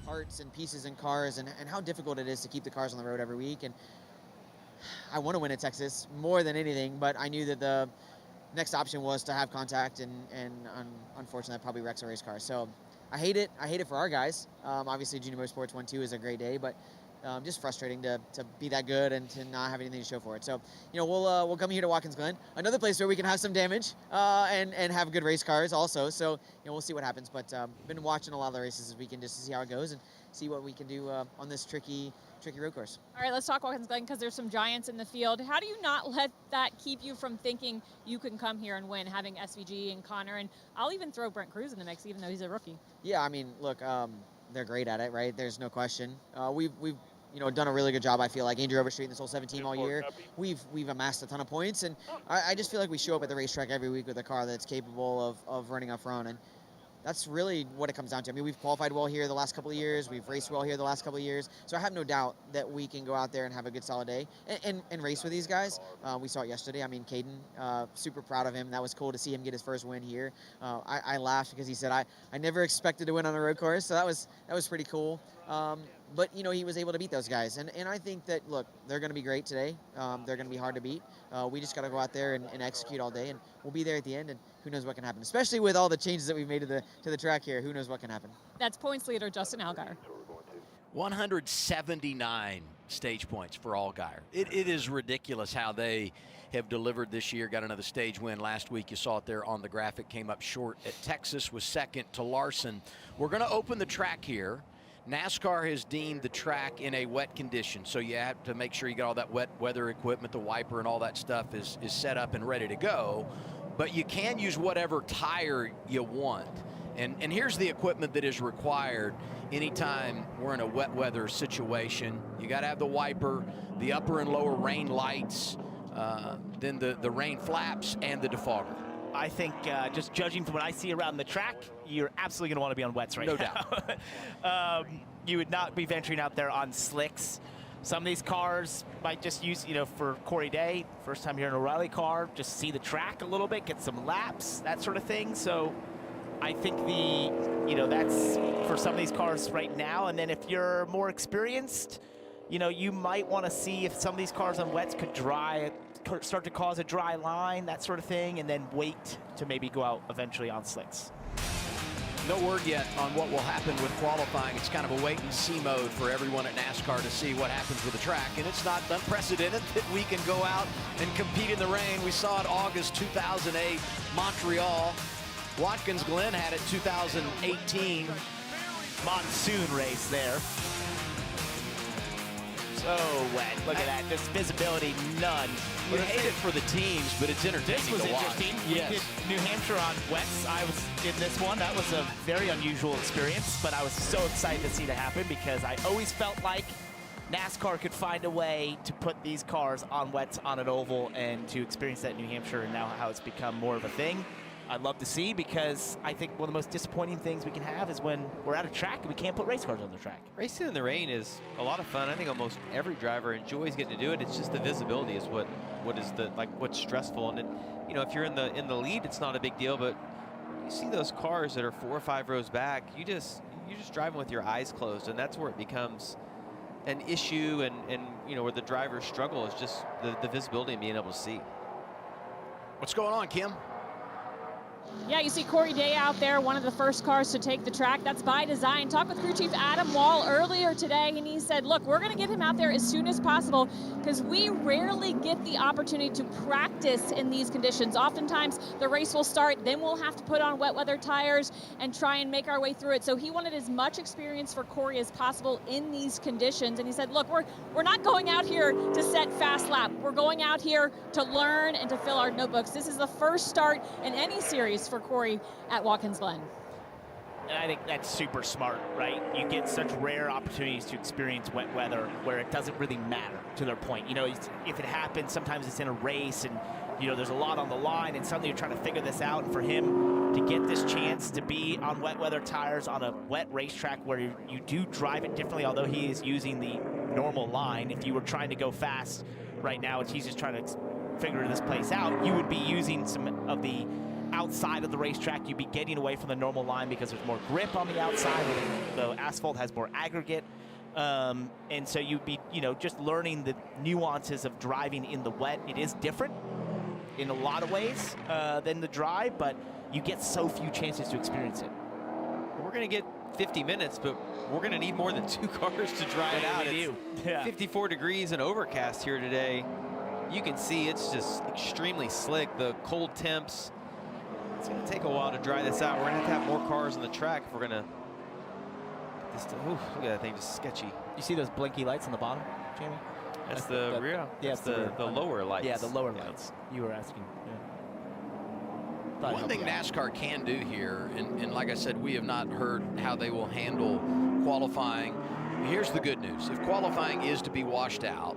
Parts and pieces in cars and how difficult it is to keep the cars on the road every week. And I want to win at Texas more than anything, but I knew that the next option was to have contact, and unfortunately that probably wrecks a race car. So I hate it. I hate it for our guys. Obviously JBMotorsports 1-2 is a great day, but just frustrating to be that good and to not have anything to show for it. So, you know, we'll come here to Watkins Glen, another place where we can have some damage and have good race cars also. So, you know, we'll see what happens. But been watching a lot of the races this weekend just to see how it goes and see what we can do on this tricky road course. All right, let's talk Watkins Glen because there's some giants in the field. How do you not let that keep you from thinking you can come here and win, having SVG and Connor? And I'll even throw Brent Cruz in the mix, even though he's a rookie. Yeah, I mean, look, they're great at it, right? There's no question. We've you know, done a really good job, I feel like. Andrew Overstreet and this whole 17 all year. We've amassed a ton of points, and I just feel like we show up at the racetrack every week with a car that's capable of running up front, and that's really what it comes down to. I mean, we've qualified well here the last couple of years. We've raced well here the last couple of years. So I have no doubt that we can go out there and have a good solid day and race with these guys. We saw it yesterday. I mean, Caden, super proud of him. That was cool to see him get his first win here. I laughed because he said, I never expected to win on a road course. So that was pretty cool. But, you know, he was able to beat those guys. And I think that, look, they're going to be great today. They're going to be hard to beat. We just got to go out there and execute all day. And we'll be there at the end, and who knows what can happen. Especially with all the changes that we've made to the track here. Who knows what can happen. That's points leader Justin Allgaier. 179 stage points for Allgaier. It is ridiculous how they have delivered this year. Got another stage win last week. You saw it there on the graphic. Came up short at Texas, was second to Larson. We're going to open the track here. NASCAR has deemed the track in a wet condition, so you have to make sure you got all that wet weather equipment, the wiper and all that stuff is set up and ready to go. But you can use whatever tire you want. And here's the equipment that is required anytime we're in a wet weather situation. You got to have the wiper, the upper and lower rain lights, then the rain flaps, and the defogger. I think just judging from what I see around the track, you're absolutely going to want to be on wets right now. No doubt. You would not be venturing out there on slicks. Some of these cars might just use, you know, for Corey Day, first time here in a O'Reilly car, just see the track a little bit, get some laps, that sort of thing. So I think that's for some of these cars right now. And then if you're more experienced, you know, you might want to see if some of these cars on wets could start to cause a dry line, that sort of thing, and then wait to maybe go out eventually on slicks. No word yet on what will happen with qualifying. It's kind of a wait-and-see mode for everyone at NASCAR to see what happens with the track. And it's not unprecedented that we can go out and compete in the rain. We saw it August 2008, Montreal. Watkins Glen had it 2018. Monsoon race there. So wet. Look at that. Just visibility, none. You hate it for the teams, but it's entertaining This was to watch. interesting. Yes. We did New Hampshire on wets. I was in this one. That was a very unusual experience, but I was so excited to see that happen because I always felt like NASCAR could find a way to put these cars on wets on an oval and to experience that in New Hampshire, and now how it's become more of a thing. I'd love to see, because I think one of the most disappointing things we can have is when we're at a track and we can't put race cars on the track. Racing in the rain is a lot of fun. I think almost every driver enjoys getting to do it. It's just the visibility is what's stressful. And it, you know, if you're in the lead, it's not a big deal. But you see those cars that are 4 or 5 rows back, you're just driving with your eyes closed, and that's where it becomes an issue. And you know, where the drivers struggle is just the visibility and being able to see. What's going on, Kim? Yeah, you see Corey Day out there, one of the first cars to take the track. That's by design. Talked with crew chief Adam Wall earlier today, and he said, look, we're going to get him out there as soon as possible because we rarely get the opportunity to practice in these conditions. Oftentimes, the race will start, then we'll have to put on wet weather tires and try and make our way through it. So he wanted as much experience for Corey as possible in these conditions. And he said, look, we're not going out here to set fast lap. We're going out here to learn and to fill our notebooks. This is the first start in any series for Corey at Watkins Glen. And I think that's super smart, right? You get such rare opportunities to experience wet weather where it doesn't really matter, to their point. You know, if it happens, sometimes it's in a race and, you know, there's a lot on the line and suddenly you're trying to figure this out. And for him to get this chance to be on wet weather tires on a wet racetrack where you do drive it differently, although he is using the normal line. If you were trying to go fast right now, and he's just trying to figure this place out, you would be using some of the outside of the racetrack. You'd be getting away from the normal line because there's more grip on the outside. The asphalt has more aggregate. And so you'd be, you know, just learning the nuances of driving in the wet. It is different in a lot of ways than the dry, but you get so few chances to experience it. We're going to get 50 minutes, but we're going to need more than 2 cars to dry it out. Yeah. 54 degrees and overcast here today. You can see it's just extremely slick. The cold temps. It's going to take a while to dry this out. We're going to have more cars on the track if we're going to get this to, look at that thing, just sketchy. You see those blinky lights on the bottom, Jamie? That's the rear. Yeah, it's the lower lights. Yeah, the lower lights. You were asking. Yeah. One thing NASCAR can do here, and like I said, we have not heard how they will handle qualifying. Here's the good news. If qualifying is to be washed out,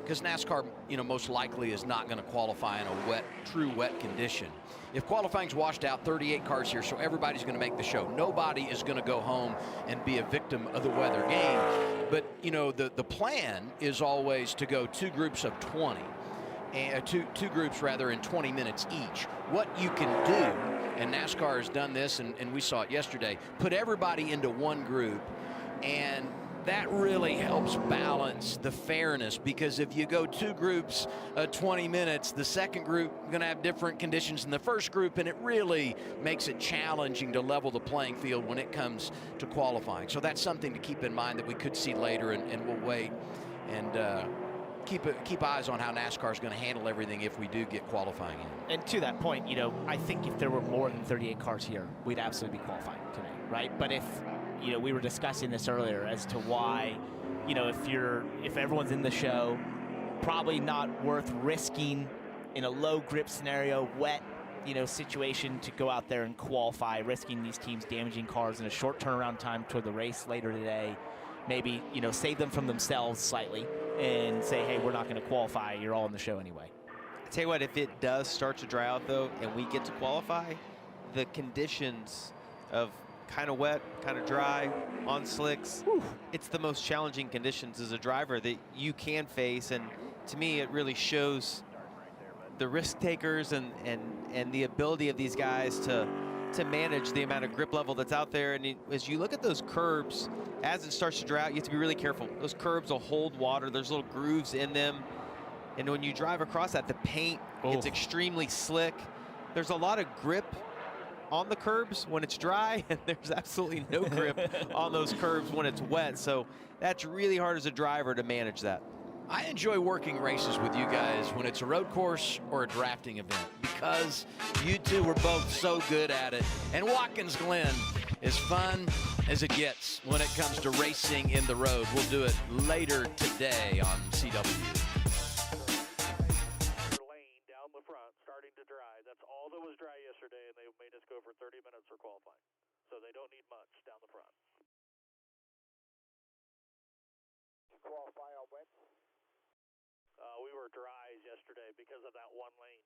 because NASCAR, you know, most likely is not going to qualify in a true wet condition. If qualifying's washed out, 38 cars here, so everybody's going to make the show. Nobody is going to go home and be a victim of the weather game. But, you know, the plan is always to go 2 groups of 20. And two groups rather in 20 minutes each. What you can do, and NASCAR has done this, and we saw it yesterday, put everybody into one group, and that really helps balance the fairness, because if you go 2 groups 20 minutes, the second group is going to have different conditions than the first group, and it really makes it challenging to level the playing field when it comes to qualifying. So that's something to keep in mind that we could see later, and we'll wait and keep eyes on how NASCAR is going to handle everything if we do get qualifying in. And to that point, you know, I think if there were more than 38 cars here, we'd absolutely be qualifying today, right? But if, you know, we were discussing this earlier as to why, you know, if everyone's in the show, probably not worth risking in a low grip scenario, wet, you know, situation to go out there and qualify, risking these teams damaging cars in a short turnaround time toward the race later today. Maybe, you know, save them from themselves slightly and say, hey, we're not going to qualify. You're all in the show anyway. I tell you what, if it does start to dry out though, and we get to qualify, the conditions of kind of wet, kind of dry, on slicks, it's the most challenging conditions as a driver that you can face. And to me, it really shows the risk takers and the ability of these guys to manage the amount of grip level that's out there. And as you look at those curbs, as it starts to dry out, you have to be really careful. Those curbs will hold water. There's little grooves in them. And when you drive across that, the paint gets extremely slick. There's a lot of grip on the curbs when it's dry, and there's absolutely no grip on those curbs when it's wet. So that's really hard as a driver to manage that. I enjoy working races with you guys when it's a road course or a drafting event, because you two were both so good at it. And Watkins Glen is fun as it gets when it comes to racing in the road. We'll do it later today on CW. Lane down the front, starting to dry. That's all that was dry yesterday, and they made us go for 30 minutes for qualifying. So they don't need much down the front. Qualify on wet? We were dry yesterday because of that one lane.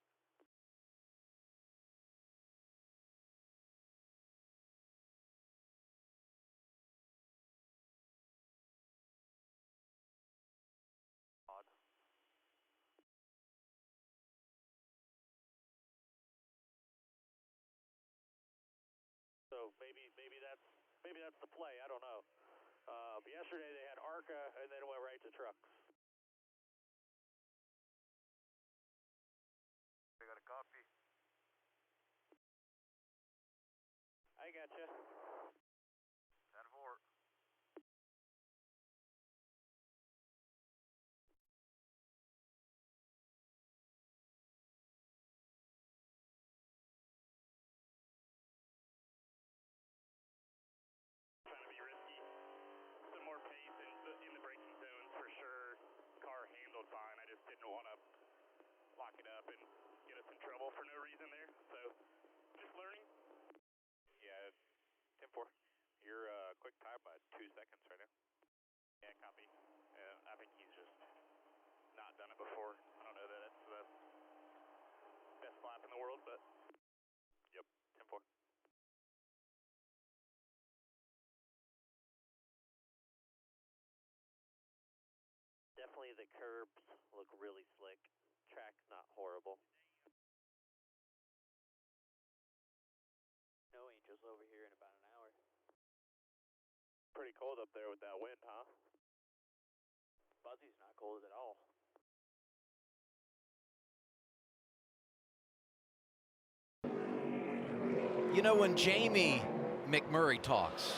So maybe that's the play. I don't know. But yesterday they had ARCA and then went right to trucks. I got a copy. Gotcha. 10-4. Trying to be risky. Some more pace in the braking zones for sure. Car handled fine. I just didn't want to lock it up and get us in trouble for no reason there. So just learning. Yeah, 10-4. You're quick time by 2 seconds right now. Yeah, copy. I think he's just not done it before. I don't know that it's the best lap in the world, but yep, 10-4. Definitely the curbs look really slick. Track's not horrible. No angels over here in about an hour. Pretty cold up there with that wind, huh? Buzzy's not cold at all. You know, when Jamie McMurray talks,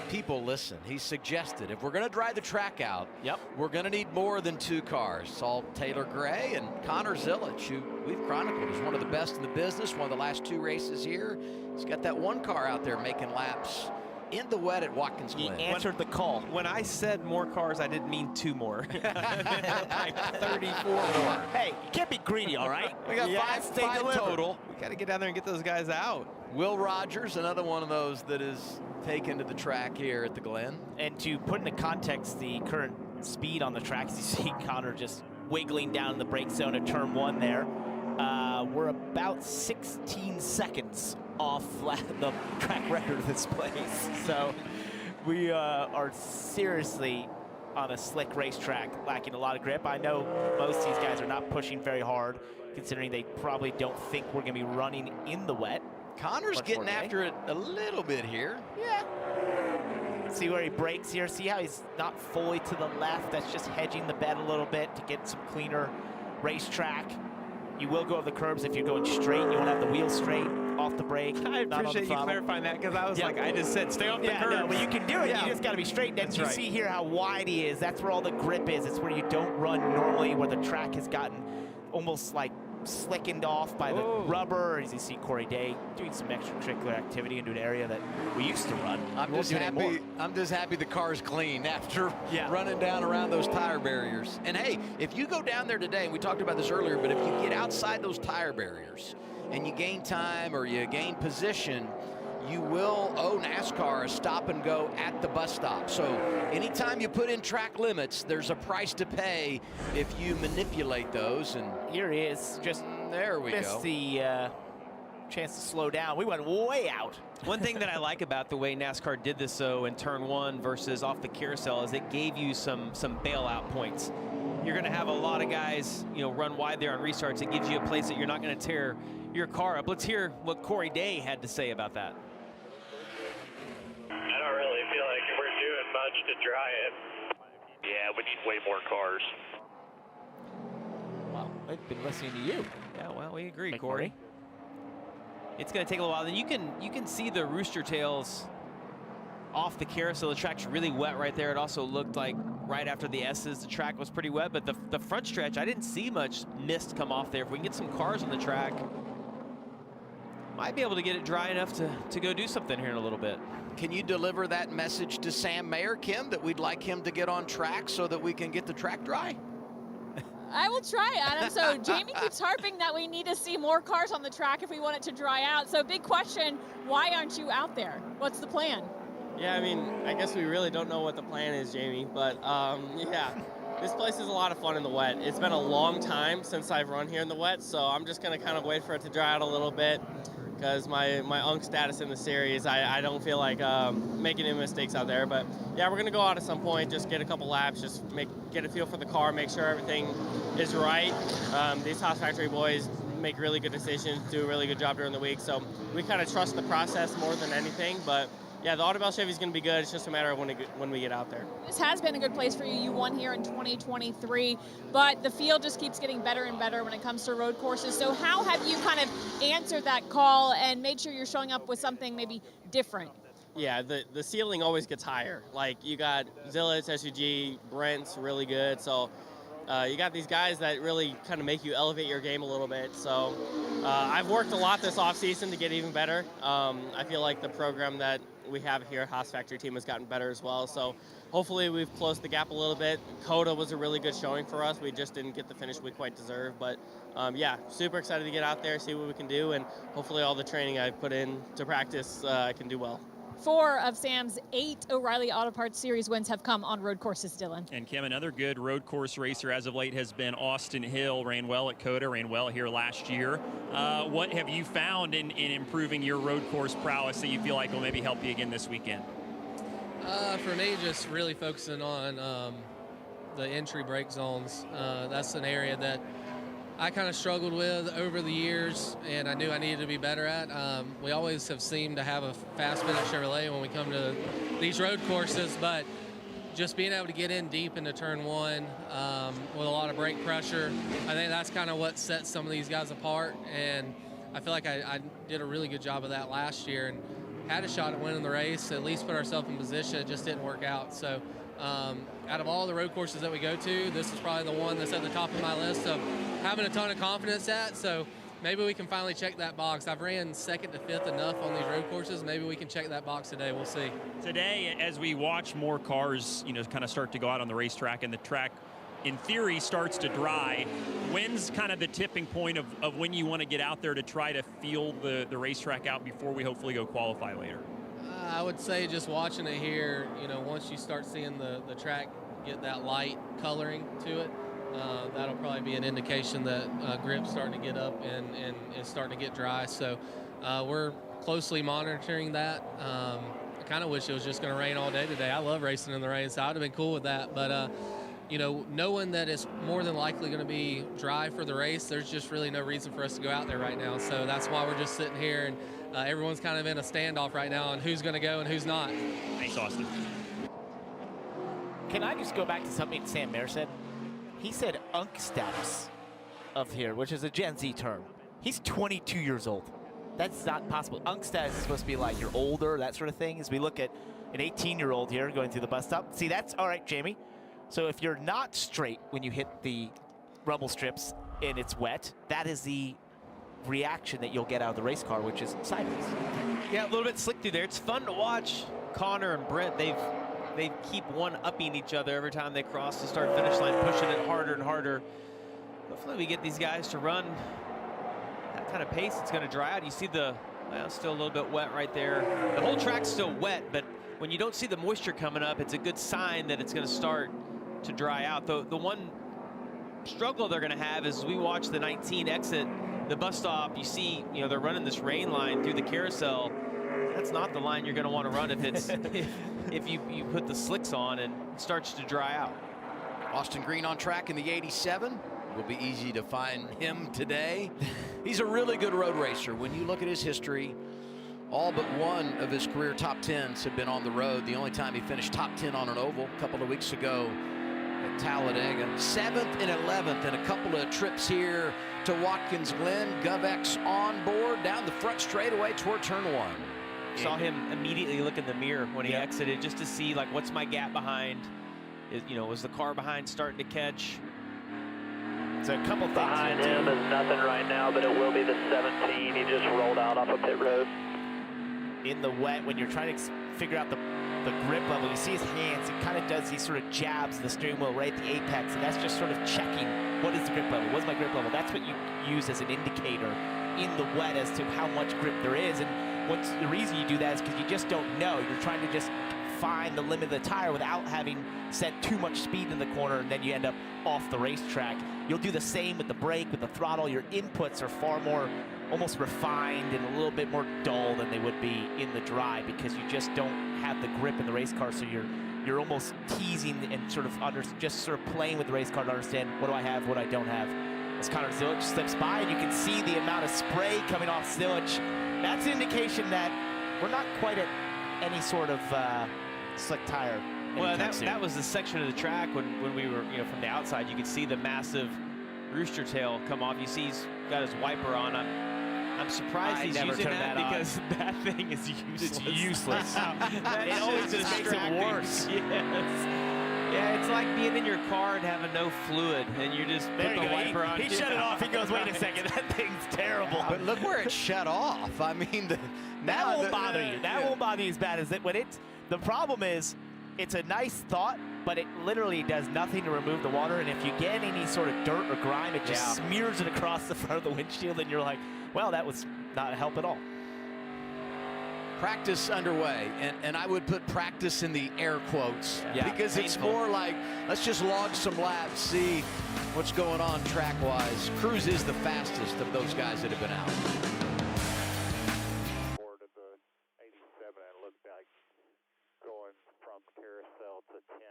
people listen. He suggested if we're going to dry the track out, we're going to need more than 2 cars. Saw Taylor Gray and Connor Zilic, who we've chronicled as one of the best in the business, won the last 2 races here. He's got that 1 car out there making laps in the wet at Watkins Glen. He answered the call. When I said more cars, I didn't mean 2 more. Like 34 more. Hey, you can't be greedy, all right? We got Yes, they five delivered. total. We got to get down there and get those guys out. Will Rogers, another one of those that is taken to the track here at the Glen. And to put into context the current speed on the track, you see Connor just wiggling down in the brake zone at turn 1 there. We're about 16 seconds off the track record of this place. So we are seriously on a slick racetrack, lacking a lot of grip. I know most of these guys are not pushing very hard, considering they probably don't think we're going to be running in the wet. Connor's getting after it a little bit here. Yeah. See where he brakes here. See how he's not fully to the left. That's just hedging the bed a little bit to get some cleaner racetrack. You will go over the curbs if you're going straight. You won't have the wheel straight off the brake. I appreciate you clarifying that, because I was like, I just said stay off the curbs. No, but you can do it. You just got to be straight. And you see here how wide he is. That's where all the grip is. It's where you don't run normally, where the track has gotten almost like slickened off by the rubber. As you see Corey Day doing some extracurricular activity into an area that we used to run. I'm just happy the car's clean after running down around those tire barriers. And hey, if you go down there today, and we talked about this earlier, but if you get outside those tire barriers and you gain time or you gain position, you will owe NASCAR a stop and go at the bus stop. So anytime you put in track limits, there's a price to pay if you manipulate those. And here he is, just there we missed go. the chance to slow down. We went way out. One thing that I like about the way NASCAR did this, though, in turn 1 versus off the carousel, is it gave you some bailout points. You're going to have a lot of guys, run wide there on restarts. It gives you a place that you're not going to tear your car up. Let's hear what Corey Day had to say about that. I don't really feel like we're doing much to dry it. Yeah, we need way more cars. Wow, I've been listening to you. Yeah, well, we agree, Corey. It's going to take a little while. Then you can see the rooster tails off the carousel. The track's really wet right there. It also looked like right after the S's, the track was pretty wet. But the front stretch, I didn't see much mist come off there. If we can get some cars on the track, might be able to get it dry enough to go do something here in a little bit. Can you deliver that message to Sam Mayer, Kim, that we'd like him to get on track so that we can get the track dry? I will try, Adam. So Jamie keeps harping that we need to see more cars on the track if we want it to dry out. So big question, why aren't you out there? What's the plan? Yeah, I mean, I guess we really don't know what the plan is, Jamie, but yeah, this place is a lot of fun in the wet. It's been a long time since I've run here in the wet, so I'm just going to kind of wait for it to dry out a little bit, because my UNC status in the series, I don't feel like making any mistakes out there. But yeah, we're going to go out at some point, just get a couple laps, just get a feel for the car, make sure everything is right. These Haas Factory boys make really good decisions, do a really good job during the week, so we kind of trust the process more than anything. But yeah, the Audubon Chevy's going to be good. It's just a matter of when we get out there. This has been a good place for you. You won here in 2023, but the field just keeps getting better and better when it comes to road courses. So how have you kind of answered that call and made sure you're showing up with something maybe different? Yeah, the ceiling always gets higher. Like, you got Zillits, SUG, Brent's really good. So you got these guys that really kind of make you elevate your game a little bit. So I've worked a lot this offseason to get even better. I feel like the program that we have here, Haas Factory team, has gotten better as well. So hopefully we've closed the gap a little bit. COTA was a really good showing for us. We just didn't get the finish we quite deserved. But yeah, super excited to get out there, see what we can do, and hopefully all the training I've put in to practice, I can do well. 4 of Sam's 8 O'Reilly Auto Parts Series wins have come on road courses, Dylan. And Kim, another good road course racer as of late has been Austin Hill. Ran well at COTA, ran well here last year. What have you found in improving your road course prowess that you feel like will maybe help you again this weekend? For me, just really focusing on the entry brake zones. That's an area that I kind of struggled with over the years, and I knew I needed to be better at. We always have seemed to have a fast finish Chevrolet when we come to these road courses, but just being able to get in deep into turn 1 with a lot of brake pressure, I think that's kind of what sets some of these guys apart, and I feel like I did a really good job of that last year and had a shot at winning the race, at least put ourselves in position. It just didn't work out. So out of all the road courses that we go to, this is probably the one that's at the top of my list of having a ton of confidence at. So maybe we can finally check that box. I've ran 2nd to 5th enough on these road courses. Maybe we can check that box today. We'll see. Today, as we watch more cars, kind of start to go out on the racetrack, and the track, in theory, starts to dry, when's kind of the tipping point of when you want to get out there to try to feel the racetrack out before we hopefully go qualify later? I would say just watching it here, once you start seeing the track get that light coloring to it, that'll probably be an indication that grip's starting to get up and is starting to get dry. So we're closely monitoring that. I kind of wish it was just going to rain all day today. I love racing in the rain, so I'd have been cool with that. But, knowing that it's more than likely going to be dry for the race, there's just really no reason for us to go out there right now. So that's why we're just sitting here, and everyone's kind of in a standoff right now on who's going to go and who's not. Thanks, Austin. Can I just go back to something Sam Mayer said? He said unk status of here, which is a Gen Z term. He's 22 years old. That's not possible. Unk status is supposed to be like you're older, that sort of thing. As we look at an 18-year-old here going through the bus stop. See, that's all right, Jamie. So if you're not straight when you hit the rumble strips and it's wet, that is the reaction that you'll get out of the race car, which is sideways. Yeah, a little bit slick through there. It's fun to watch Connor and Brent. They keep one-upping each other every time they cross the start-finish line, pushing it harder and harder. Hopefully we get these guys to run that kind of pace. It's going to dry out. You see still a little bit wet right there. The whole track's still wet, but when you don't see the moisture coming up, it's a good sign that it's going to start to dry out. The one struggle they're going to have is we watch the 19 exit the bus stop. You see, they're running this rain line through the carousel. That's not the line you're going to want to run if it's if you put the slicks on and it starts to dry out. Austin Green on track in the 87. Will be easy to find him today. He's a really good road racer. When you look at his history, all but one of his career top 10s have been on the road. The only time he finished top 10 on an oval a couple of weeks ago at Talladega. 7th and 11th, and a couple of trips here to Watkins Glen. GovX on board down the front straightaway toward turn 1. Saw him immediately look in the mirror when he exited, just to see like what's my gap behind. Was the car behind starting to catch? So a couple things behind him is nothing right now, but it will be the 17. He just rolled out off of pit road. In the wet, when you're trying to figure out the grip level, you see his hands. It kind of does these sort of jabs the steering wheel right at the apex, and that's just sort of checking what is the grip level, what's my grip level. That's what you use as an indicator in the wet as to how much grip there is. And what's the reason you do that is because you just don't know. You're trying to just find the limit of the tire without having sent too much speed in the corner, and then you end up off the racetrack. You'll do the same with the brake, with the throttle. Your inputs are far more almost refined and a little bit more dull than they would be in the dry, because you just don't have the grip in the race car. So you're almost teasing and sort of just sort of playing with the race car to understand what do I have, what I don't have. As Connor Zilic slips by, and you can see the amount of spray coming off Zilic. That's an indication that we're not quite at any sort of slick tire. Well, that was the section of the track when we were, from the outside, you could see the massive rooster tail come off. You see he's got his wiper on. I'm surprised he's using that because that thing is useless. It's useless. It always just makes it worse. Yes. Yeah, it's like being in your car and having no fluid, and you just put the wiper on. He shut it off. He goes, wait a second, that thing's terrible. But look where it shut off. I mean, that won't bother you. That won't bother you as bad as it. When the problem is, it's a nice thought, but it literally does nothing to remove the water. And if you get any sort of dirt or grime, it just smears it across the front of the windshield, and you're like, well, that was not a help at all. Practice underway, and I would put practice in the air quotes because it's more like, let's just log some laps, see what's going on track-wise. Cruz is the fastest of those guys that have been out. Board of the 87, it looked like going from carousel to 10.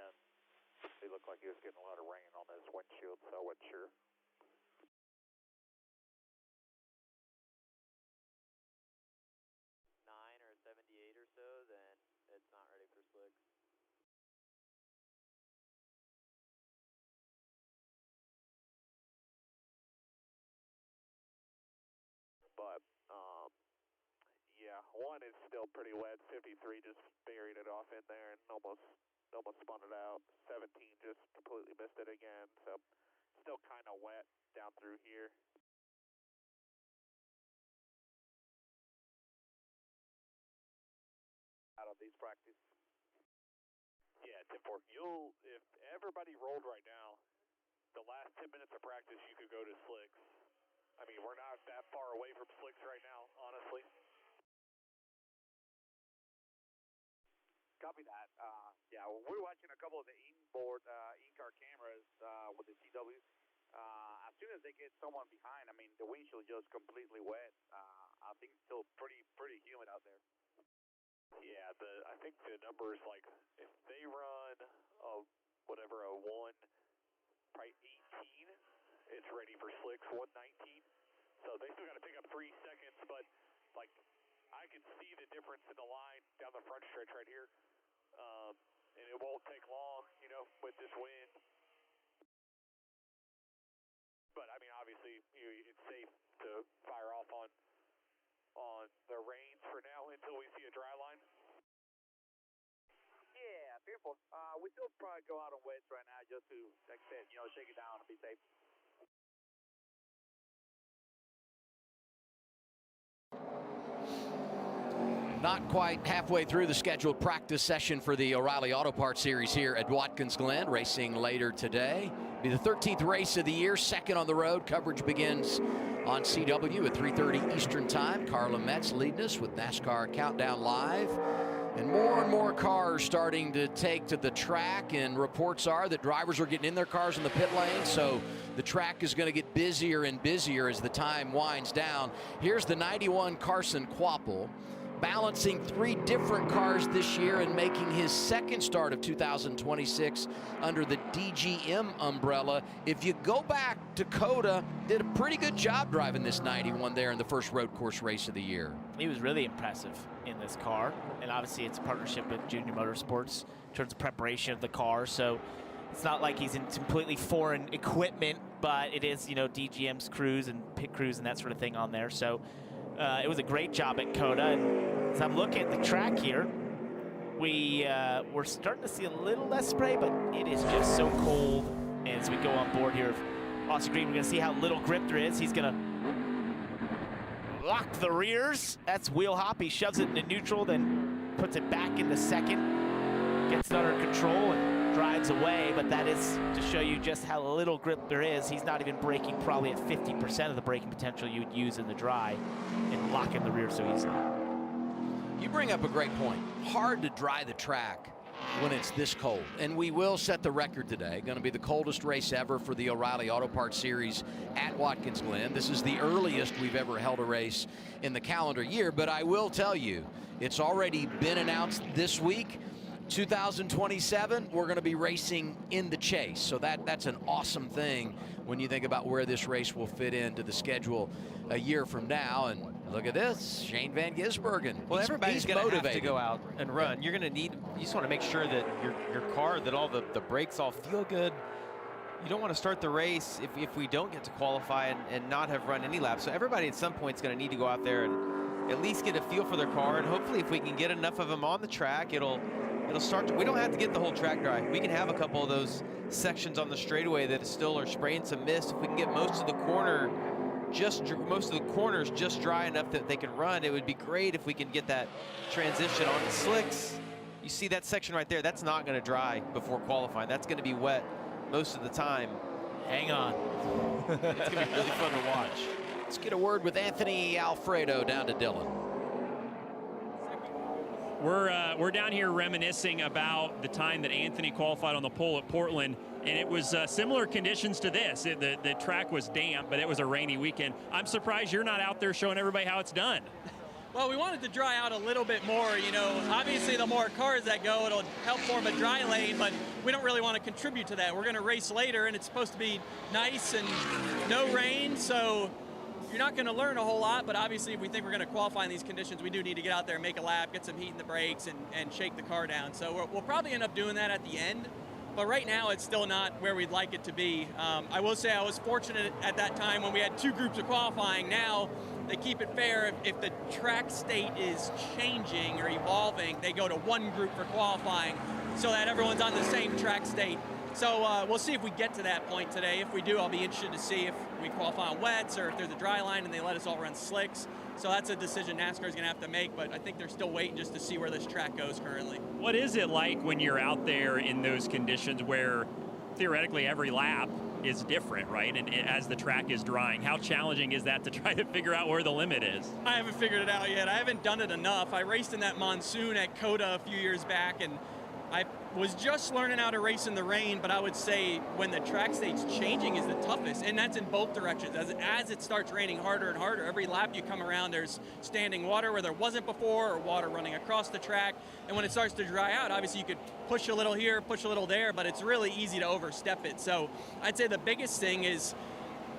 It looked like he was getting a lot of rain on his windshield, so I wasn't sure. Or 78 or so, then it's not ready for slicks. But yeah, 1 is still pretty wet. 53 just buried it off in there and almost spun it out. 17 just completely missed it again, so still kind of wet down through here. Out of these practice. Yeah, 10-4. If everybody rolled right now, the last 10 minutes of practice, you could go to slicks. I mean, we're not that far away from slicks right now, honestly. Copy that. Yeah, we're watching a couple of the in-car cameras with the CW. As soon as they get someone behind, I mean, the windshield just completely wet. I think it's still pretty humid out there. Yeah, I think the number is like, if they run a 1, probably 18, it's ready for slicks, 119. So they still got to pick up 3 seconds, but like, I can see the difference in the line down the front stretch right here. And it won't take long, with this wind. But I mean, obviously, it's safe to fire off on the reins for now until we see a dry line. Yeah, beautiful. We still probably go out on wets right now just to, like I said, shake it down and be safe. Not quite halfway through the scheduled practice session for the O'Reilly Auto Parts Series here at Watkins Glen, racing later today. Be the 13th race of the year, second on the road. Coverage begins on CW at 3:30 Eastern Time. Carla Metz leading us with NASCAR Countdown Live. And more cars starting to take to the track, and reports are that drivers are getting in their cars in the pit lane, so the track is going to get busier and busier as the time winds down. Here's the 91 Carson Kvapil, balancing 3 different cars this year and making his second start of 2026 under the DGM umbrella. If you go back, Dakota did a pretty good job driving this 91 there in the first road course race of the year. He was really impressive in this car, and obviously it's a partnership with Junior Motorsports in terms of preparation of the car, so it's not like he's in completely foreign equipment, but it is, DGM's crews and pit crews and that sort of thing on there, so it was a great job at COTA. And as I'm looking at the track here, we're starting to see a little less spray, but it is just so cold. And as we go on board here of Austin Green, we're going to see how little grip there is. He's going to lock the rears. That's wheel hop. He shoves it into neutral, then puts it back into second, gets it under control, and drives away. But that is to show you just how little grip there is. He's not even braking probably at 50% of the braking potential you would use in the dry and locking the rear so easily. You bring up a great point. Hard to dry the track when it's this cold. And we will set the record today. Going to be the coldest race ever for the O'Reilly Auto Parts Series at Watkins Glen. This is the earliest we've ever held a race in the calendar year. But I will tell you, it's already been announced this week. 2027, we're going to be racing in the Chase. So that's an awesome thing when you think about where this race will fit into the schedule a year from now. And look at this, Shane Van Gisbergen. Well, everybody's going to have to go out and run. Yeah. You're going to need, you just want to make sure that your car, that all the brakes all feel good. You don't want to start the race if we don't get to qualify and not have run any laps. So everybody at some point is going to need to go out there and at least get a feel for their car. And hopefully if we can get enough of them on the track, it'll start to, we don't have to get the whole track dry. We can have a couple of those sections on the straightaway that still are spraying some mist. If we can get most of the corners just dry enough that they can run, it would be great if we can get that transition on the slicks. You see that section right there, that's not going to dry before qualifying. That's going to be wet most of the time. Hang on. It's going to be really fun to watch. Let's get a word with Anthony Alfredo down to Dillon. We're down here reminiscing about the time that Anthony qualified on the pole at Portland, and it was similar conditions to this. The track was damp, but it was a rainy weekend. I'm surprised you're not out there showing everybody how it's done. Well, we wanted to dry out a little bit more. You know, obviously the more cars that go, it'll help form a dry lane, but we don't really want to contribute to that. We're going to race later, and it's supposed to be nice and no rain, so you're not going to learn a whole lot, but obviously if we think we're going to qualify in these conditions, we do need to get out there and make a lap, get some heat in the brakes, and shake the car down. So we'll probably end up doing that at the end, but right now it's still not where we'd like it to be. I will say I was fortunate at that time when we had two groups of qualifying. Now they keep it fair. If the track state is changing or evolving, they go to one group for qualifying so that everyone's on the same track state. So we'll see if we get to that point today. If we do, I'll be interested to see if we qualify on wets or if there's a dry line and they let us all run slicks. So that's a decision NASCAR is going to have to make, but I think they're still waiting just to see where this track goes currently. What is it like when you're out there in those conditions where theoretically every lap is different, right? And as the track is drying, how challenging is that to try to figure out where the limit is? I haven't figured it out yet. I haven't done it enough. I raced in that monsoon at COTA a few years back, and I was just learning how to race in the rain, but I would say when the track state's changing is the toughest, and that's in both directions. As it starts raining harder and harder, every lap you come around, there's standing water where there wasn't before, or water running across the track, and when it starts to dry out, obviously you could push a little here, push a little there, but it's really easy to overstep it. So I'd say the biggest thing is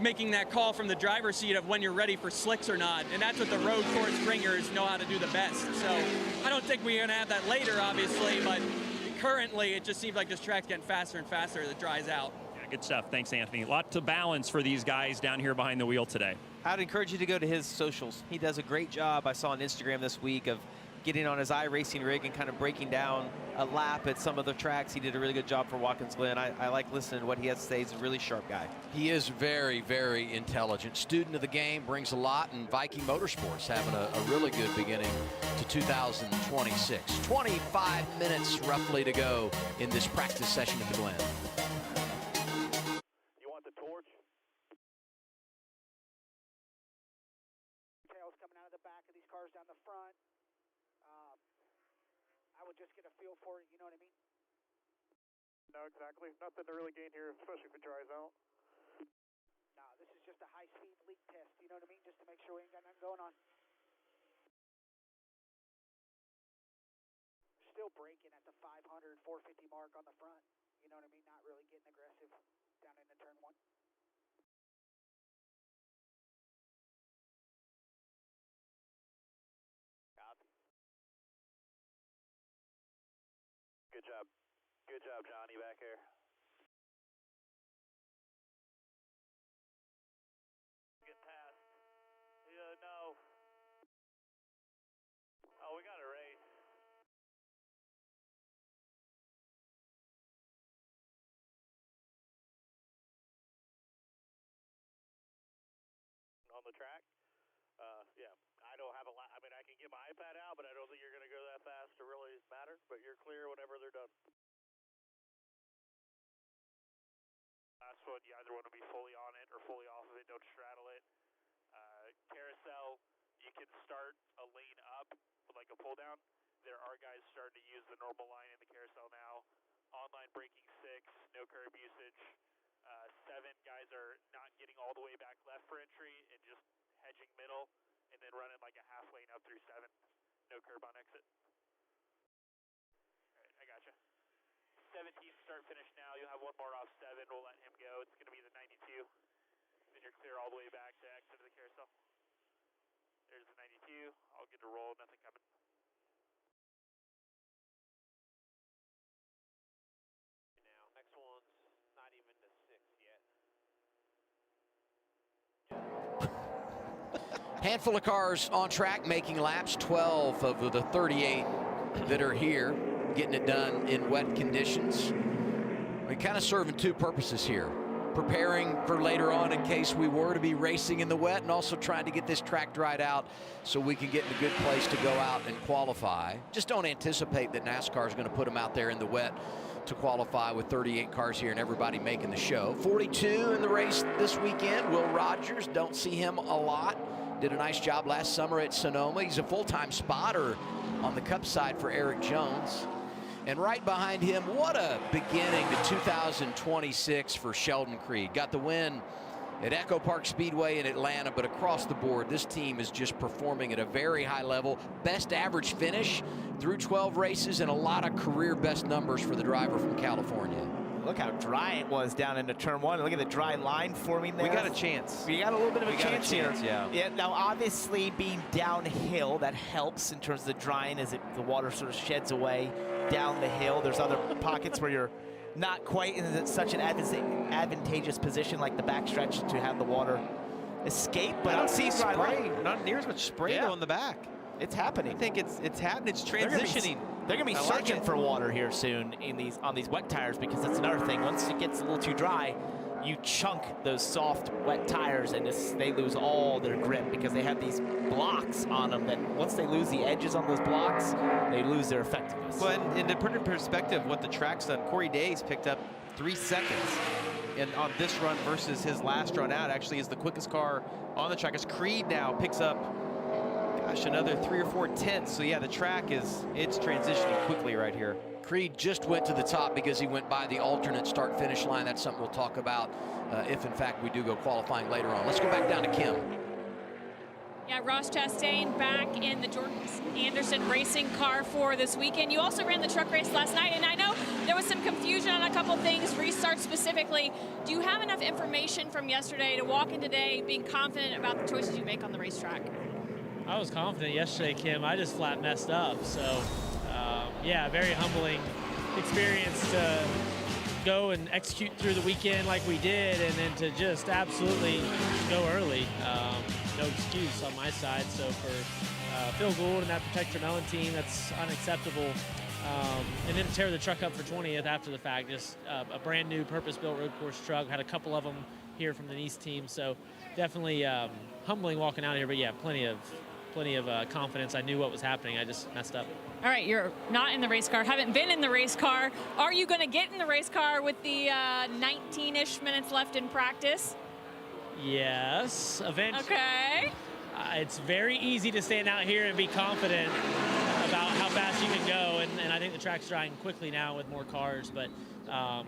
making that call from the driver's seat of when you're ready for slicks or not, and that's what the road course bringers know how to do the best. So I don't think we're gonna have that later, obviously, but currently, it just seems like this track's getting faster and faster as it dries out. Yeah, good stuff. Thanks, Anthony. A lot to balance for these guys down here behind the wheel today. I'd encourage you to go to his socials. He does a great job, I saw on Instagram this week, of getting on his iRacing rig and kind of breaking down a lap at some of the tracks. He did a really good job for Watkins Glen. I like listening to what he has to say. He's a really sharp guy. He is very, very intelligent. Student of the game, brings a lot, and Viking Motorsports having a really good beginning to 2026. 25 minutes roughly to go in this practice session at the Glen. You want the torch? Tails coming out of the back of these cars down the front. I would just get a feel for it, you know what I mean? No, exactly. Nothing to really gain here, especially if it dries out. No, this is just a high-speed leak test, you know what I mean? Just to make sure we ain't got nothing going on. Still braking at the 500, 450 mark on the front, you know what I mean? Not really getting aggressive down into turn one. Copy. Good job. Good job, Johnny, back here. Get past. Yeah, no. Oh, we got a race. On the track? Yeah. I don't have I mean, I can get my iPad out, but I don't think you're going to go that fast to really matter. But you're clear whenever they're done. Last one, you either want to be fully on it or fully off of it. Don't straddle it. Carousel, you can start a lane up with like a pull down. There are guys starting to use the normal line in the carousel now. Online braking 6, no curb usage. 7 guys are not getting all the way back left for entry and just hedging middle, and then running like a half lane up through 7. No curb on exit. All right, I gotcha. start finish now. You'll have one more off 7. We'll let him go. It's going to be the 92. Then you're clear all the way back to exit of the carousel. There's the 92. I'll get a roll. Nothing coming. Now, next one's not even to 6 yet. Handful of cars on track making laps, 12 of the 38 that are here, getting it done in wet conditions. We're kind of serving two purposes here. Preparing for later on in case we were to be racing in the wet, and also trying to get this track dried out so we can get in a good place to go out and qualify. Just don't anticipate that NASCAR is going to put them out there in the wet to qualify with 38 cars here and everybody making the show. 42 in the race this weekend. Will Rogers, don't see him a lot. Did a nice job last summer at Sonoma. He's a full-time spotter on the Cup side for Eric Jones. And right behind him, what a beginning to 2026 for Sheldon Creed. Got the win at Echo Park Speedway in Atlanta, but across the board, this team is just performing at a very high level. Best average finish through 12 races and a lot of career best numbers for the driver from California. Look how dry it was down into turn 1. Look at the dry line forming there. We got a chance. We got a little bit of a chance here. Yeah. Now, obviously, being downhill, that helps in terms of the drying as the water sort of sheds away down the hill. There's other pockets where you're not quite in such an advantageous position like the backstretch to have the water escape. But I don't see spray. Not near as much spray though in the back. It's happening. I think it's happening. It's transitioning. They're gonna be searching for water here soon on these wet tires, because that's another thing. Once it gets a little too dry, you chunk those soft wet tires and they lose all their grip, because they have these blocks on them that once they lose the edges on those blocks, they lose their effectiveness. But and to put in perspective what the track's done, Corey Day's picked up 3 seconds on this run versus his last run out. Actually is the quickest car on the track. As Creed now picks up, gosh, another 3 or 4 tenths. So yeah, the track it's transitioning quickly right here. Creed just went to the top because he went by the alternate start-finish line. That's something we'll talk about if, in fact, we do go qualifying later on. Let's go back down to Kim. Yeah, Ross Chastain back in the Jordan Anderson racing car for this weekend. You also ran the truck race last night, and I know there was some confusion on a couple things, restart specifically. Do you have enough information from yesterday to walk in today being confident about the choices you make on the racetrack? I was confident yesterday, Kim. I just flat messed up. So, yeah, very humbling experience to go and execute through the weekend like we did, and then to just absolutely go early. No excuse on my side. So for Phil Gould and that Protector Mellon team, that's unacceptable. And then tear the truck up for 20th after the fact. Just a brand new purpose-built road course truck. Had a couple of them here from the Nice team. So definitely humbling walking out here. But yeah, plenty of confidence. I knew what was happening. I just messed up. All right, you're not in the race car, haven't been in the race car. Are you going to get in the race car with the 19-ish minutes left in practice? Yes, eventually. Okay. It's very easy to stand out here and be confident about how fast you can go, and I think the track's drying quickly now with more cars, but I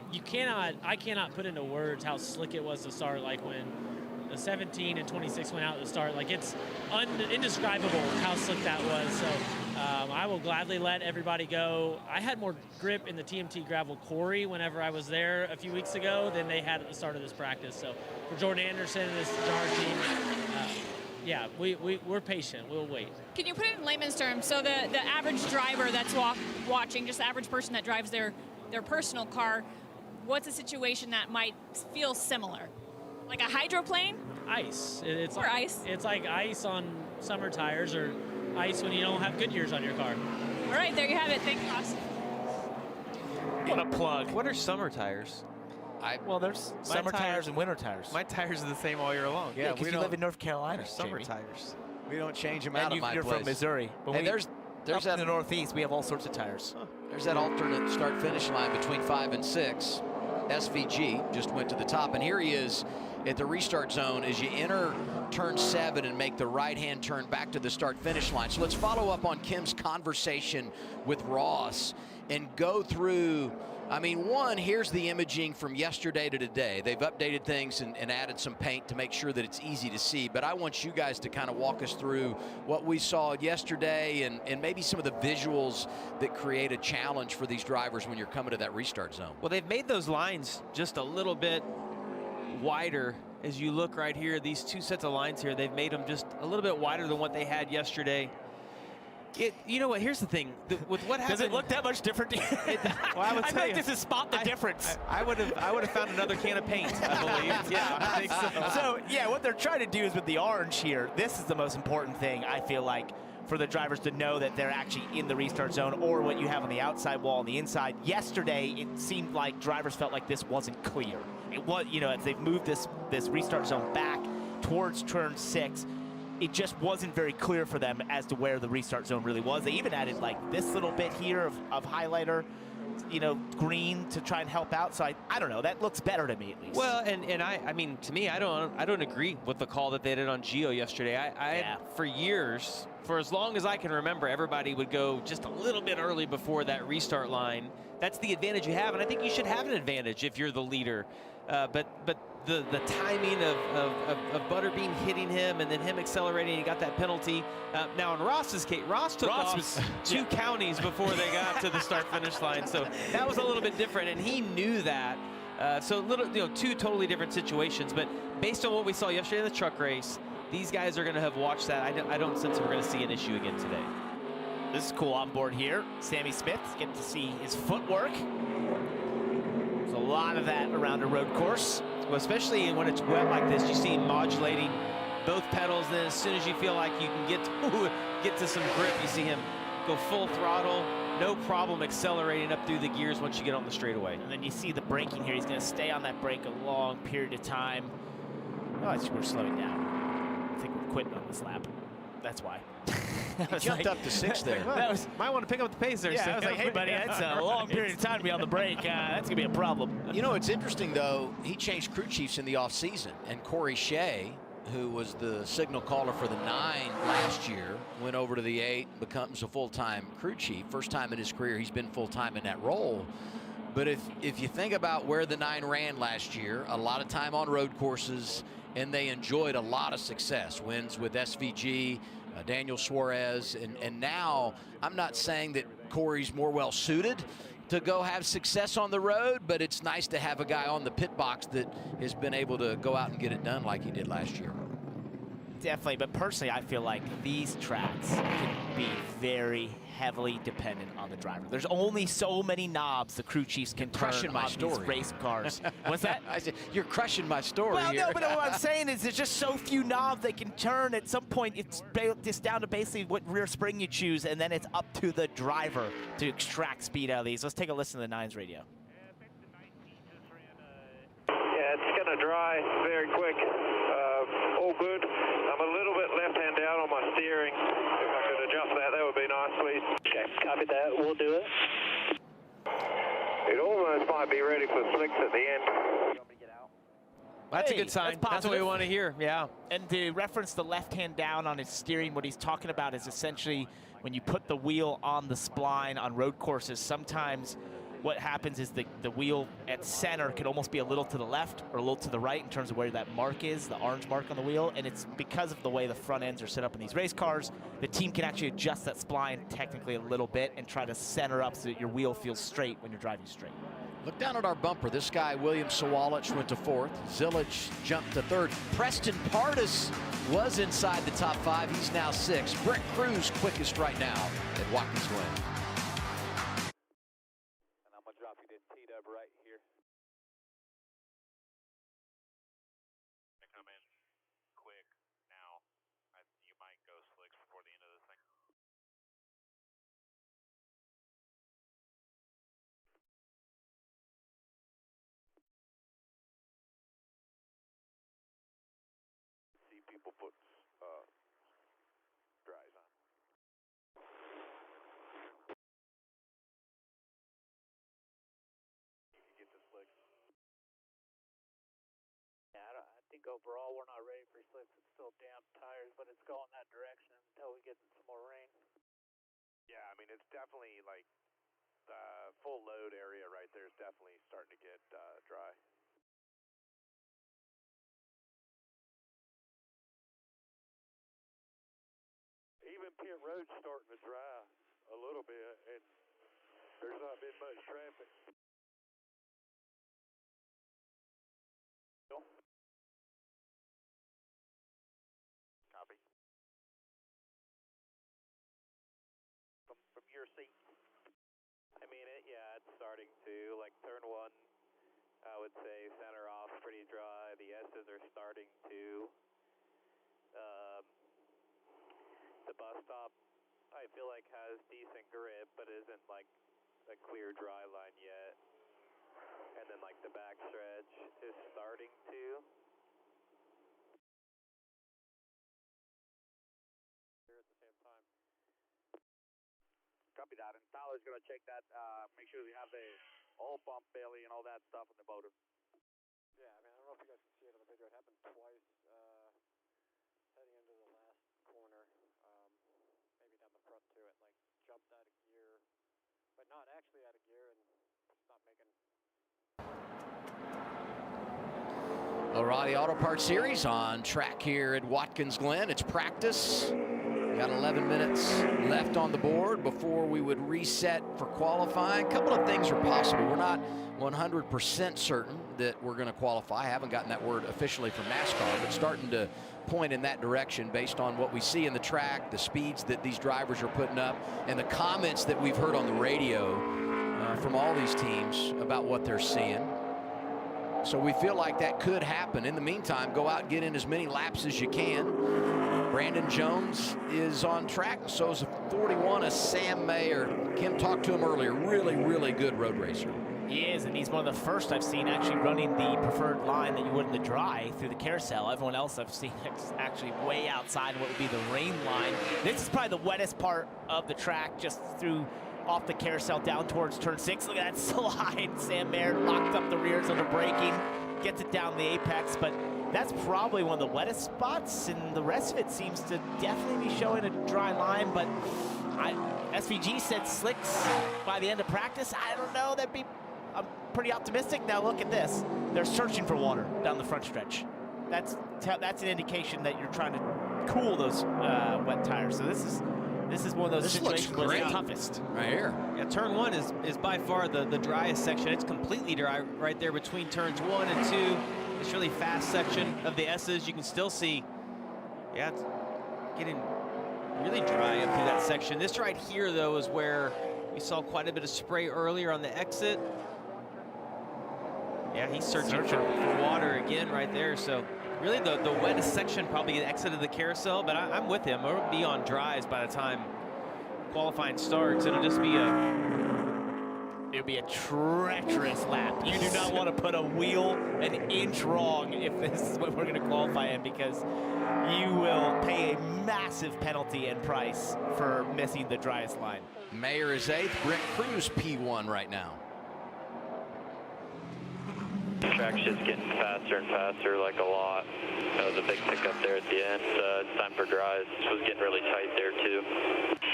cannot put into words how slick it was to start, like when the 17 and 26 went out at the start. Like, it's indescribable how slick that was. So I will gladly let everybody go. I had more grip in the TMT gravel Corey whenever I was there a few weeks ago than they had at the start of this practice. So for Jordan Anderson and this Jar team, yeah, we're patient. We'll wait. Can you put it in layman's terms? So the average driver that's watching, just the average person that drives their personal car, what's a situation that might feel similar? Like a hydroplane? Ice. Or ice. It's like ice on summer tires, or ice when you don't have Goodyears on your car. All right, there you have it. Thank you, Ross. What a plug. What are summer tires? Well, there's summer tires and winter tires. My tires are the same all year long. Yeah, because you live in North Carolina. Summer Jamie. tires. We don't change them out of my You're place. from Missouri. But Hey, there's up that, in the Northeast, we have all sorts of tires. There's that alternate start-finish line between 5 and 6. SVG just went to the top, and here he is at the restart zone as you enter turn 7 and make the right-hand turn back to the start-finish line. So let's follow up on Kim's conversation with Ross and go through I mean, one, here's the imaging from yesterday to today. They've updated things and added some paint to make sure that it's easy to see. But I want you guys to kind of walk us through what we saw yesterday and maybe some of the visuals that create a challenge for these drivers when you're coming to that restart zone. Well, they've made those lines just a little bit wider. As you look right here, these two sets of lines here, they've made them just a little bit wider than what they had yesterday. You know what? Here's the thing. With what happened, does it look that much different? Well, I would tell you, this is spot the difference. I would have found another can of paint, I believe. Yeah, I think so. So yeah, what they're trying to do is with the orange here. This is the most important thing, I feel like, for the drivers to know that they're actually in the restart zone, or what you have on the outside wall on the inside. Yesterday, it seemed like drivers felt like this wasn't clear. It was, you know, as they've moved this restart zone back towards turn 6. It just wasn't very clear for them as to where the restart zone really was. They even added like this little bit here of highlighter, you know, green to try and help out. So I don't know. That looks better to me at least. Well, and I mean, to me, I don't agree with the call that they did on Gio yesterday. I for years, for as long as I can remember, everybody would go just a little bit early before that restart line. That's the advantage you have, and I think you should have an advantage if you're the leader. But the timing of Butterbean hitting him and then him accelerating, he got that penalty. Now in Ross's case, Ross took off two counties before they got to the start-finish line, so that was a little bit different, and he knew that. So little, you know, two totally different situations. But based on what we saw yesterday in the truck race, these guys are going to have watched that. I don't sense we're going to see an issue again today. This is cool on board here. Sammy Smith getting to see his footwork. There's a lot of that around a road course. Well, especially when it's wet like this, you see him modulating both pedals. Then as soon as you feel like you can get to some grip, you see him go full throttle. No problem accelerating up through the gears once you get on the straightaway. And then you see the braking here. He's going to stay on that brake a long period of time. Oh, I think we're slowing down. I think we're quitting on this lap. That's why. He jumped up to 6 there. That was, might want to pick up the pace there. Yeah, I was like, hey, buddy, that's a long period of time to be on the brake. That's going to be a problem. You know, it's interesting, though. He changed crew chiefs in the offseason, and Corey Shea, who was the signal caller for the 9 last year, went over to the 8, becomes a full-time crew chief. First time in his career he's been full-time in that role. But if you think about where the 9 ran last year, a lot of time on road courses, and they enjoyed a lot of success. Wins with SVG, Daniel Suarez, and now I'm not saying that Corey's more well-suited to go have success on the road, but it's nice to have a guy on the pit box that has been able to go out and get it done like he did last year. Definitely, but personally, I feel like these tracks can be very heavily dependent on the driver. There's only so many knobs the crew chiefs can turn on these race cars. What's that? I said, you're crushing my story well, here. no, but what I'm saying is there's just so few knobs they can turn. At some point, it's just down to basically what rear spring you choose, and then it's up to the driver to extract speed out of these. Let's take a listen to the 9's radio. Yeah, it's going to dry very quick. All good. I'm a little bit left-hand down on my steering. If I could adjust that would be nice, please. Okay, copy that. We'll do it. It almost might be ready for slicks at the end. That's a good sign. That's what we want to hear. Yeah. And to reference the left hand down on his steering, what he's talking about is essentially when you put the wheel on the spline on road courses, sometimes what happens is the wheel at center can almost be a little to the left or a little to the right in terms of where that mark is, the orange mark on the wheel. And it's because of the way the front ends are set up in these race cars, the team can actually adjust that spline technically a little bit and try to center up so that your wheel feels straight when you're driving straight. Look down at our bumper. This guy, William Sawalich, went to 4th. Zilich jumped to 3rd. Preston Pardis was inside the top 5. He's now 6th. Brett Cruz quickest right now at Watkins Glen. And I'm going to drop you to T-dub right here. I come in quick now. You might go slicks before the end of this thing. See people put dries on. You can get the slicks. Yeah, I think overall we're not ready for slicks. It's still damp tires, but it's going that direction until we get some more rain. Yeah, I mean, it's definitely like full load area right there is definitely starting to get dry. Even pit road's starting to dry a little bit, and there's not been much traffic. Copy. From your seat. I mean, yeah, it's starting to, like turn 1, I would say center off pretty dry. The S's are starting to. The bus stop, I feel like has decent grip, but isn't like a clear dry line yet. And then like the back stretch is starting to. Here at the same time. Copy that, and Tyler's going to check that, make sure you have the oil pump belly and all that stuff in the motor. Yeah, I mean, I don't know if you guys can see it on the video. It happened twice heading into the last corner, maybe down the front to it, like jumped out of gear, but not actually out of gear and not making. O'Reilly Auto Parts Series on track here at Watkins Glen. It's practice. Got 11 minutes left on the board before we would reset for qualifying. A couple of things are possible. We're not 100% certain that we're going to qualify. I haven't gotten that word officially from NASCAR, but starting to point in that direction based on what we see in the track, the speeds that these drivers are putting up, and the comments that we've heard on the radio from all these teams about what they're seeing. So we feel like that could happen. In the meantime, go out and get in as many laps as you can. Brandon Jones is on track. So is 41 of Sam Mayer. Kim talked to him earlier. Really, really good road racer. He is, and he's one of the first I've seen actually running the preferred line that you would in the dry through the carousel. Everyone else I've seen actually way outside what would be the rain line. This is probably the wettest part of the track, just through off the carousel down towards turn 6. Look at that slide. Sam Mayer locked up the rears under braking, gets it down the apex, but that's probably one of the wettest spots, and the rest of it seems to definitely be showing a dry line, but SVG said slicks by the end of practice. I don't know, I'm pretty optimistic. Now look at this. They're searching for water down the front stretch. That's an indication that you're trying to cool those wet tires. So this is one of those situations where it's the toughest. Right here. Yeah, turn 1 is by far the driest section. It's completely dry right there between turns 1 and 2. This really fast section of the S's. You can still see, yeah, it's getting really dry up through that section. This right here, though, is where we saw quite a bit of spray earlier on the exit. Yeah, he's searching for water again right there. So really the wettest section, probably the exit of the carousel, but I'm with him. It'll be on dries by the time qualifying starts. It'll just be a treacherous lap. You do not want to put a wheel an inch wrong if this is what we're going to qualify in, because you will pay a massive penalty and price for missing the driest line. Mayer is 8th. Brent Cruz P1 right now. The track's just getting faster and faster, like a lot. That was a big pickup there at the end. It's time for dries. This was getting really tight there too.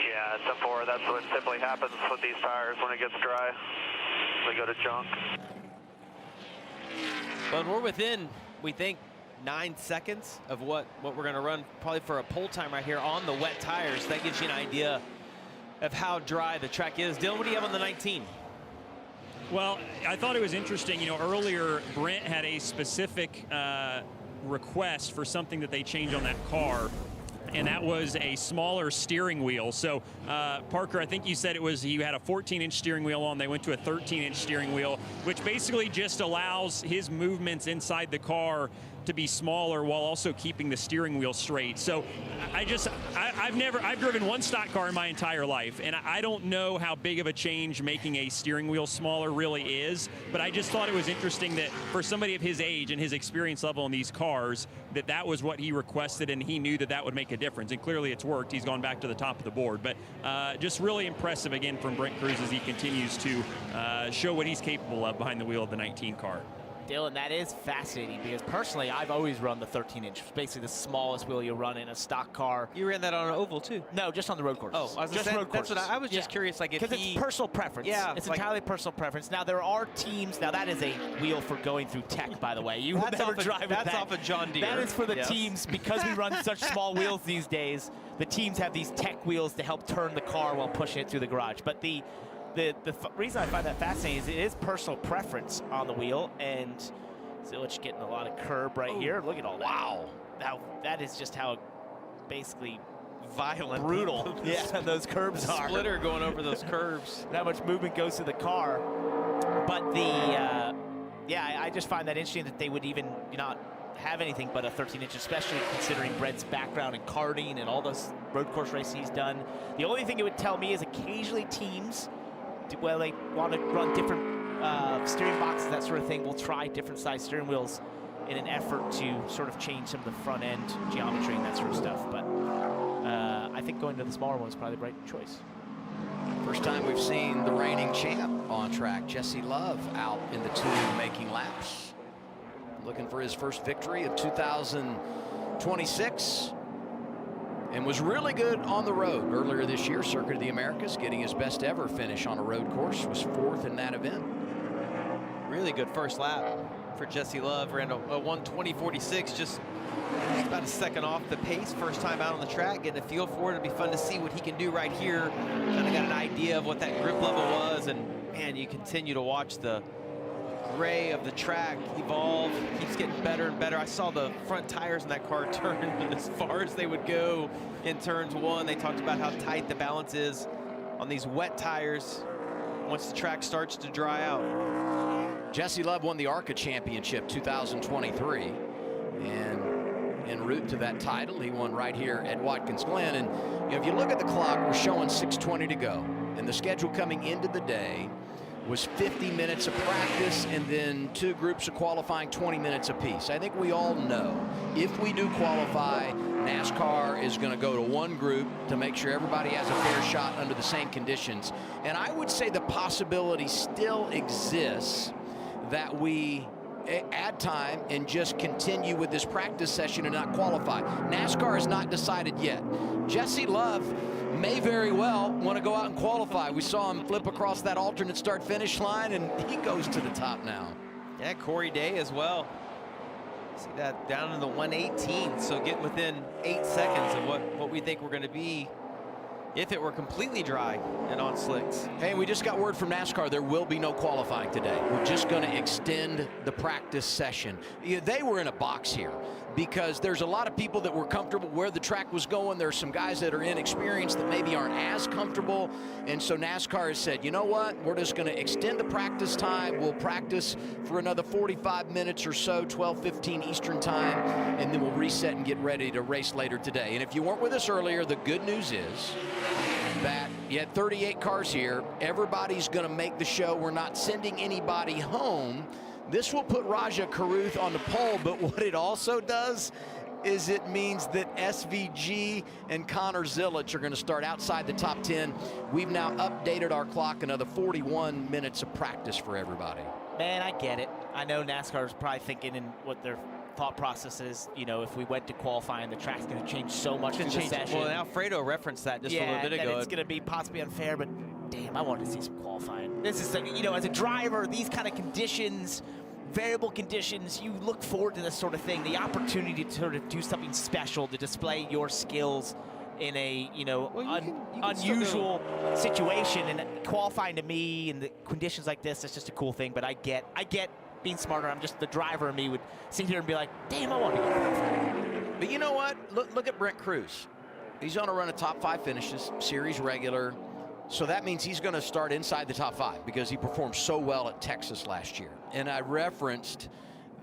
Yeah, it's a 4. That's what typically happens with these tires when it gets dry. They go to junk. But we're within, we think, 9 seconds of what we're going to run probably for a pole time right here on the wet tires. That gives you an idea of how dry the track is. Dylan, what do you have on the 19? Well, I thought it was interesting. You know, earlier Brent had a specific request for something that they changed on that car, and that was a smaller steering wheel. So, Parker, I think you said it was you had a 14-inch steering wheel on. They went to a 13-inch steering wheel, which basically just allows his movements inside the car to be smaller while also keeping the steering wheel straight. So I've driven one stock car in my entire life, and I don't know how big of a change making a steering wheel smaller really is, but I just thought it was interesting that for somebody of his age and his experience level in these cars, that was what he requested, and he knew that would make a difference, and clearly it's worked. He's gone back to the top of the board, but just really impressive again from Brent Cruz as he continues to show what he's capable of behind the wheel of the 19 car. Dylan, that is fascinating because personally, I've always run the 13-inch. It's basically the smallest wheel you run in a stock car. You ran that on an oval too? No, just on the road course. Oh, I was just saying, road courses. that's what I was just curious, like if because it's personal preference. Yeah, it's like, entirely personal preference. Now there are teams. Now that is a wheel for going through tech, by the way. You would never drive that's that. off a John Deere. That is for the teams because we run such small wheels these days. The teams have these tech wheels to help turn the car while pushing it through the garage. But the reason I find that fascinating is it is personal preference on the wheel, and Zilich getting a lot of curb right here. Look at all that. Wow. Now, that is just how basically violent, brutal those curbs are. Splitter going over those curves. That much movement goes to the car. But the, I just find that interesting that they would even not have anything but a 13-inch, especially considering Brett's background in karting and all those road course racing he's done. The only thing it would tell me is occasionally teams, well, they want to run different steering boxes, that sort of thing, will try different size steering wheels in an effort to sort of change some of the front end geometry and that sort of stuff. But I think going to the smaller one is probably the right choice. First time we've seen the reigning champ on track, Jesse Love, out in the tune making laps, looking for his first victory of 2026. And was really good on the road earlier this year, Circuit of the Americas, getting his best ever finish on a road course, was 4th in that event. Really good first lap for Jesse Love. Ran a 1:20.46, just about a second off the pace. First time out on the track, getting a feel for it. It'll be fun to see what he can do right here. Kind of got an idea of what that grip level was, and man, you continue to watch the gray of the track evolve. Keeps getting better and better. I saw the front tires in that car turn as far as they would go in turns 1. They talked about how tight the balance is on these wet tires once the track starts to dry out. Jesse Love won the ARCA Championship 2023, and en route to that title, he won right here at Watkins Glen. And you know, if you look at the clock, we're showing 6:20 to go, and the schedule coming into the day was 50 minutes of practice and then 2 groups of qualifying 20 minutes apiece. I think we all know if we do qualify, NASCAR is going to go to 1 group to make sure everybody has a fair shot under the same conditions. And I would say the possibility still exists that we add time and just continue with this practice session and not qualify. NASCAR has not decided yet. Jesse Love may very well want to go out and qualify. We saw him flip across that alternate start finish line, and he goes to the top now. Yeah, Corey Day as well. See that down in the 1:18, so getting within 8 seconds of what we think we're going to be if it were completely dry and on slicks. Hey, we just got word from NASCAR there will be no qualifying today. We're just going to extend the practice session. They were in a box here because there's a lot of people that were comfortable where the track was going. There's some guys that are inexperienced that maybe aren't as comfortable. And so NASCAR has said, you know what? We're just going to extend the practice time. We'll practice for another 45 minutes or so, 12:15 Eastern time, and then we'll reset and get ready to race later today. And if you weren't with us earlier, the good news is that you had 38 cars here. Everybody's going to make the show. We're not sending anybody home. This will put Raja Karuth on the pole, but what it also does is it means that SVG and Connor Zilich are going to start outside the top 10. We've now updated our clock, another 41 minutes of practice for everybody. Man, I get it. I know NASCAR is probably thinking in what their thought process is, you know, if we went to qualifying, the track's going to change so much in the session. Well, Alfredo referenced that just a little bit ago. It's going to be possibly unfair, but damn, I wanted to see some qualifying. This is, you know, as a driver, these kind of conditions, variable conditions, you look forward to this sort of thing, the opportunity to sort of do something special, to display your skills in a, you know, unusual situation. And qualifying to me in the conditions like this, it's just a cool thing. But I get being smarter. I'm just the driver in me would sit here and be like, damn, I want to go. But you know what? Look at Brent Cruz. He's on a run of top 5 finishes, series regular. So that means he's going to start inside the top 5 because he performed so well at Texas last year. And I referenced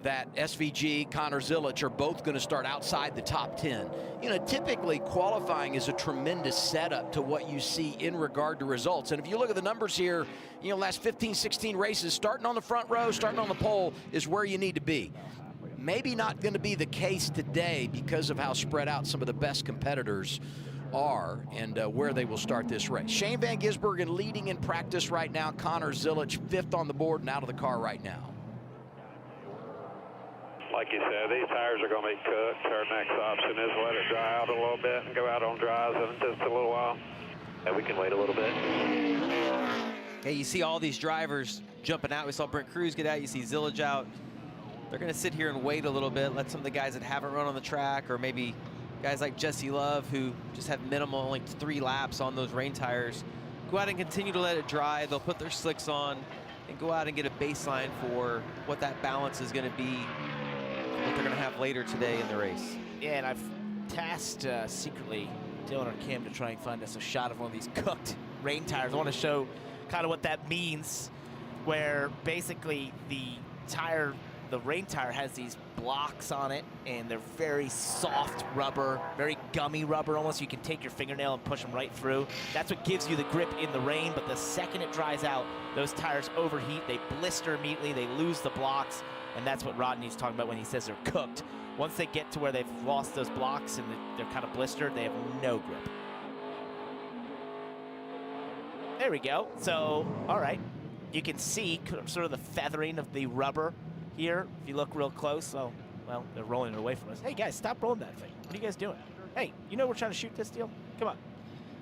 that SVG, Connor Zilich are both going to start outside the top 10. You know, typically qualifying is a tremendous setup to what you see in regard to results. And if you look at the numbers here, you know, last 15, 16 races, starting on the front row, starting on the pole is where you need to be. Maybe not going to be the case today because of how spread out some of the best competitors are and where they will start this race. Shane Van Gisbergen leading in practice right now. Connor Zilich 5th on the board and out of the car right now. Like you said, these tires are going to be cooked. Our next option is let it dry out a little bit and go out on dries in just a little while. Yeah, we can wait a little bit. Okay, you see all these drivers jumping out. We saw Brent Cruz get out. You see Zillage out. They're going to sit here and wait a little bit, let some of the guys that haven't run on the track, or maybe guys like Jesse Love, who just have minimal, only 3 laps on those rain tires, go out and continue to let it dry. They'll put their slicks on and go out and get a baseline for what that balance is going to be, what they're going to have later today in the race. Yeah, and I've tasked secretly Dylan or Kim to try and find us a shot of one of these cooked rain tires. I want to show kind of what that means, where basically the rain tire has these blocks on it, and they're very soft rubber, very gummy rubber almost. You can take your fingernail and push them right through. That's what gives you the grip in the rain, but the second it dries out, those tires overheat, they blister immediately, they lose the blocks, and that's what Rodney's talking about when he says they're cooked. Once they get to where they've lost those blocks and they're kind of blistered, they have no grip. There we go. So, all right. You can see sort of the feathering of the rubber here. If you look real close, oh, well, they're rolling it away from us. Hey, guys, stop rolling that thing. What are you guys doing? Hey, you know we're trying to shoot this deal? Come on.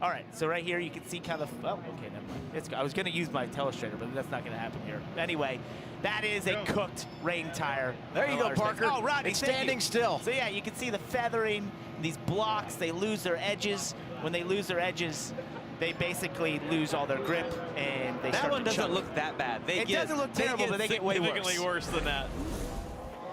All right, so right here you can see kind of, oh, okay, never mind. I was going to use my telestrator, but that's not going to happen here. Anyway, that is a cooked rain tire. There you go, Parker. Oh, Rodney, it's standing still. So, yeah, you can see the feathering, these blocks, they lose their edges. When they lose their edges, they basically lose all their grip, and they start to chunk. That one doesn't look that bad. It doesn't look terrible, but they get way worse. Significantly worse than that.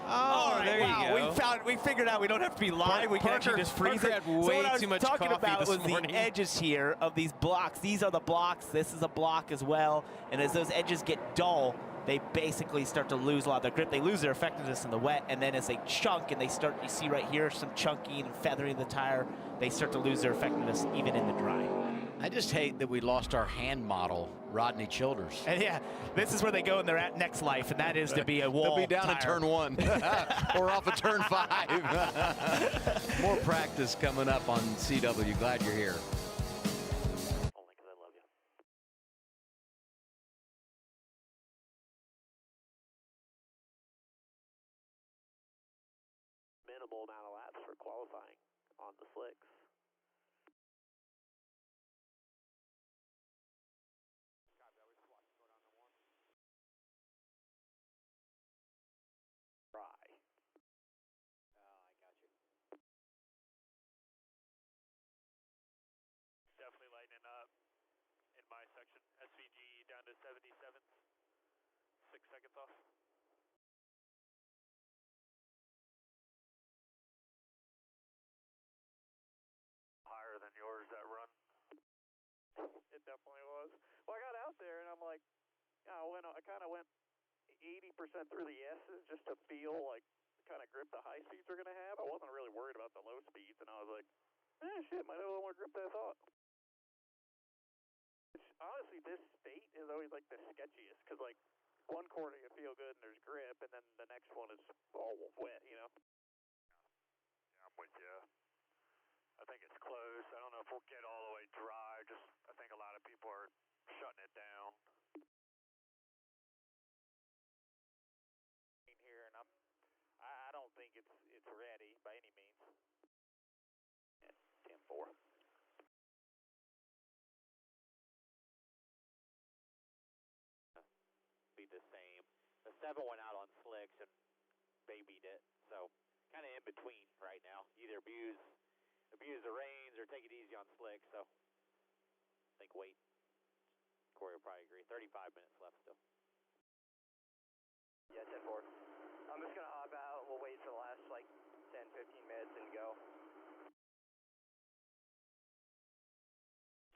Oh, there you go. We figured out we don't have to be live. We can actually just freeze it. Had So way what I was too much talking coffee about this was morning. the edges here of these blocks. These are the blocks. This is a block as well. And as those edges get dull, they basically start to lose a lot of their grip. They lose their effectiveness in the wet, and then as they chunk and they start, you see right here some chunking and feathering the tire, they start to lose their effectiveness even in the dry. I just hate that we lost our hand model, Rodney Childers. And yeah, this is where they go in their next life, and that is to be a wall They'll be down tire. at turn 1 or off of turn 5. More practice coming up on CW. Glad you're here. Only because I love you. Minimal amount of laps for qualifying on the slicks. Dry. Oh, I got you. Definitely lightening up in my section. SVG down to 77th. 6 seconds off. Higher than yours, that run. It definitely was. Well, I got out there and I'm like, I kind of went 80% through the S's just to feel like the kind of grip the high speeds are going to have. I wasn't really worried about the low speeds, and I was like, shit, might have a little more grip than I thought. Honestly, this state is always like the sketchiest, because like one corner you feel good and there's grip, and then the next one is all wet, you know? Yeah, I'm with you. I think it's close. I don't know if we'll get all the way dry. I think a lot of people are shutting it down. Here, and I don't think it's ready by any means. Yeah, 10-4. Be the same. The 7 went out on slicks and babied it, so kind of in between right now. Either abuse the rains or take it easy on slicks. So I think wait. Corey will probably agree. 35 minutes left still. Yeah, 10-4. I'm just going to hop out. We'll wait for the last, 10, 15 minutes and go.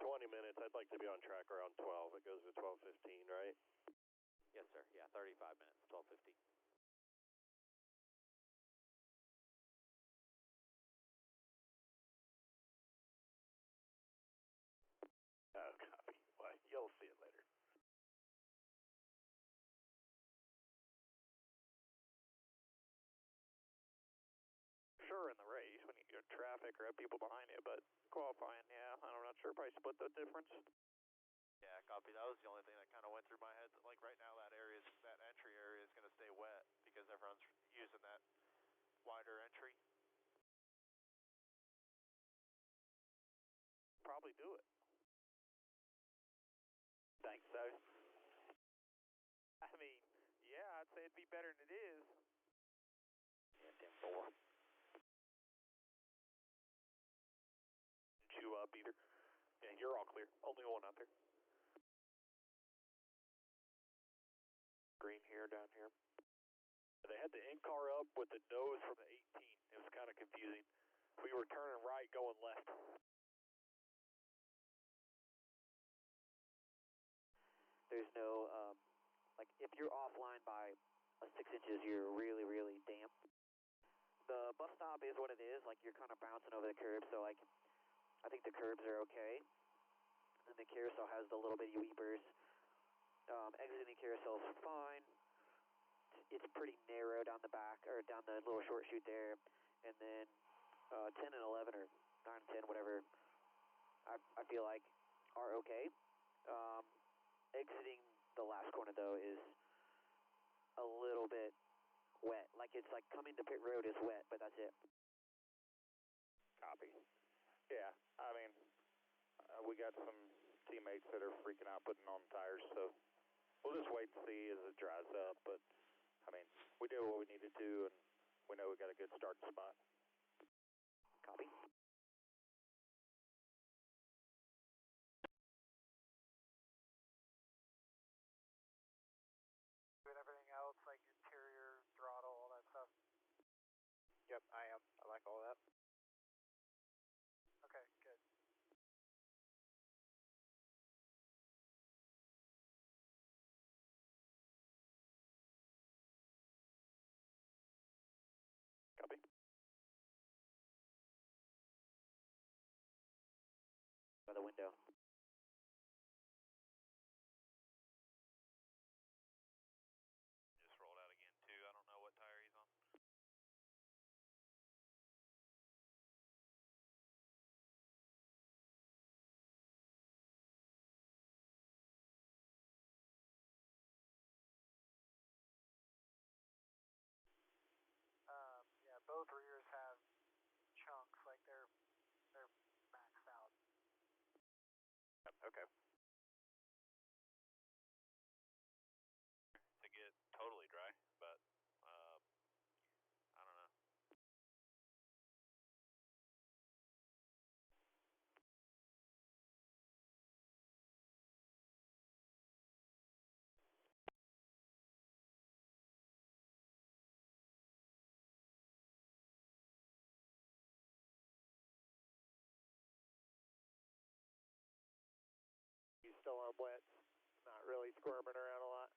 20 minutes. I'd like to be on track around 12. It goes to 12:15, right? Yes, sir. Yeah, 35 minutes, 12:15. Oh, copy. Well, you'll see it later. Sure, in the race when you get traffic or have people behind you, but qualifying, yeah, I'm not sure. Probably split the difference. Yeah, copy. That was the only thing that kind of went through my head. Like right now, that entry area is going to stay wet because everyone's using that wider entry? Probably do it. Think so? I mean, yeah, I'd say it'd be better than it is. Yeah, 10-4. Chew up either. Yeah, you're all clear. Only one out there. Green here, down here. They had the in-car up with the nose from the 18. It was kind of confusing. We were turning right, going left. There's no, like, if you're offline by 6 inches, you're really, really damp. The bus stop is what it is, like, you're kind of bouncing over the curb, so, like, I think the curbs are okay. And the carousel has the little bitty weepers. Exiting the carousel is fine. It's pretty narrow down the back, or down the little short chute there. And then 10 and 11, or 9 and 10, whatever, I feel like are okay. Exiting the last corner, though, is a little bit wet. Like, it's like coming to pit road is wet, but that's it. Copy. Yeah, I mean, we got some teammates that are freaking out putting on tires, so we'll just wait and see as it dries up. But, I mean, we did what we needed to, and we know we got a good starting spot. Copy. Doing everything else, like interior, throttle, all that stuff? Yep, I am. I like all that. Okay, good. Copy. By the window. Just rolled out again, too. I don't know what tire he's on. Yeah, both rears have chunks, like they're maxed out. Okay. To get totally dry, but I don't know. He's still on wet, not really squirming around a lot.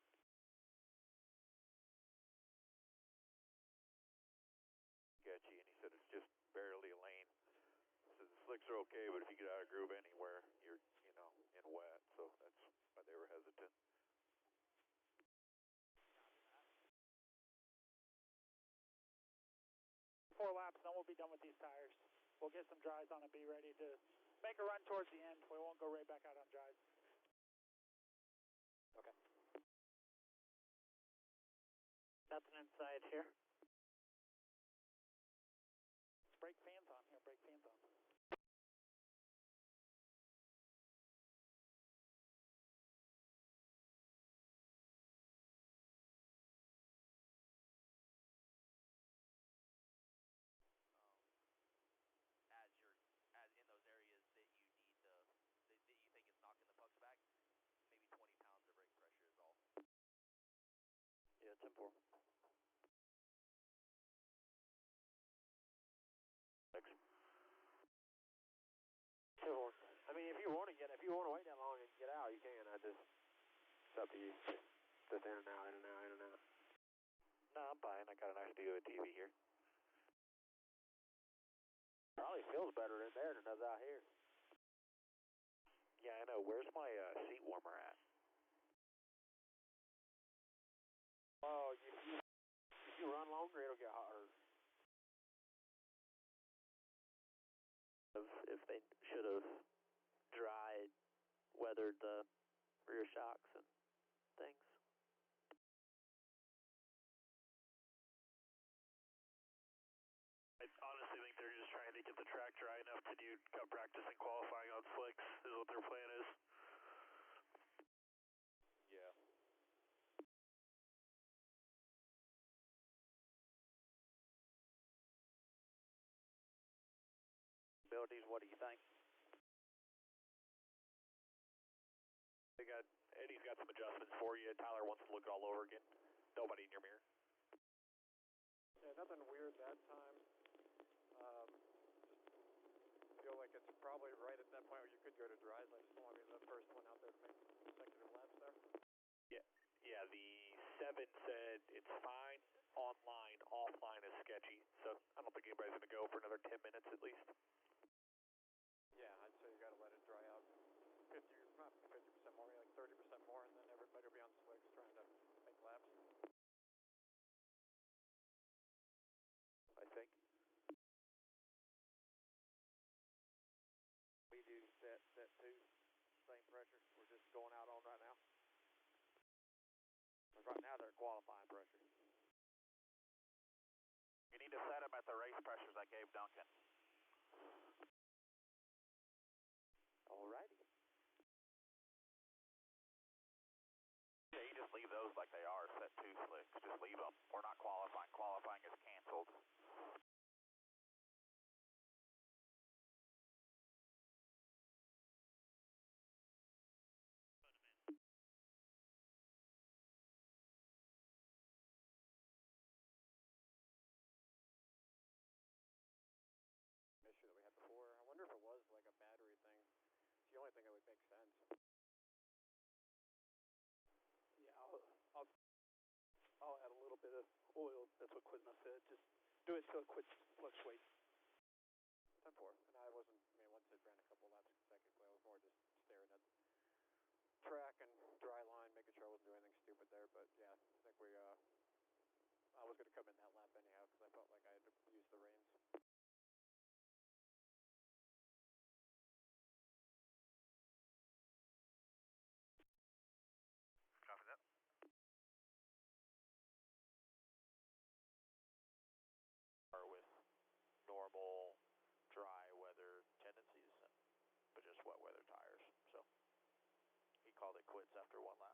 Got you, and he said it's just barely a lane. He said the slicks are okay, but if you get out of groove anywhere, you're, you know, in wet, so that's why they were hesitant. Four laps, then we'll be done with these tires. We'll get some dries on and be ready to make a run towards the end. We won't go right back out on dries. Okay. Nothing inside here. Brake fans on here, brake fans on. As in those areas that you need that you think is knocking the pucks back, maybe 20 pounds of brake pressure is all. Yeah, 10-4. Thanks. 10-4. I mean, if you want to wait that long and get out, you can. It's up to you. Just in and out, in and out, in and out. No, I'm fine. I got a nice view of TV here. Probably feels better in there than it does out here. Yeah, I know. Where's my seat warmer at? Oh, if you run longer, it'll get hotter. If they should have dried, weathered the rear shocks and things. capabilities. What do you think? Eddie's got some adjustments for you. Tyler wants to look it all over again. Nobody in your mirror. Yeah, nothing weird that time. Just feel like it's probably right at that point where you could go to dries. I just don't want to be the first one out there to make consecutive laps there. Yeah, the 7 said it's fine. Online, offline is sketchy. So I don't think anybody's going to go for another 10 minutes at least. Yeah, I'd say you got to let it dry out not 50% more, maybe like 30% more, and then everybody will be on slicks trying to make laps. I think. We do set 2, same pressure. We're just going out on right now. Because right now they're qualifying pressure. You need to set them at the race pressures I gave Duncan. Alrighty. Yeah, you just leave those like they are, set 2 slicks. Just leave them. We're not qualifying. Qualifying is canceled. Issue that we had before. I wonder if it was like a battery thing. It's the only thing that would make sense. Yeah, I'll add a little bit of oil. That's what Quizma said. Just do it so it quits fluctuates. 10-4. And I wasn't, once it ran a couple laps consecutively, I was more just staring at the track and dry line, making sure I wasn't doing anything stupid there. But yeah, I think I was going to come in that lap anyhow because I felt like I had to use the reins. Copy that. With normal dry weather tendencies, but just wet weather tires. So he called it quits after 1 lap.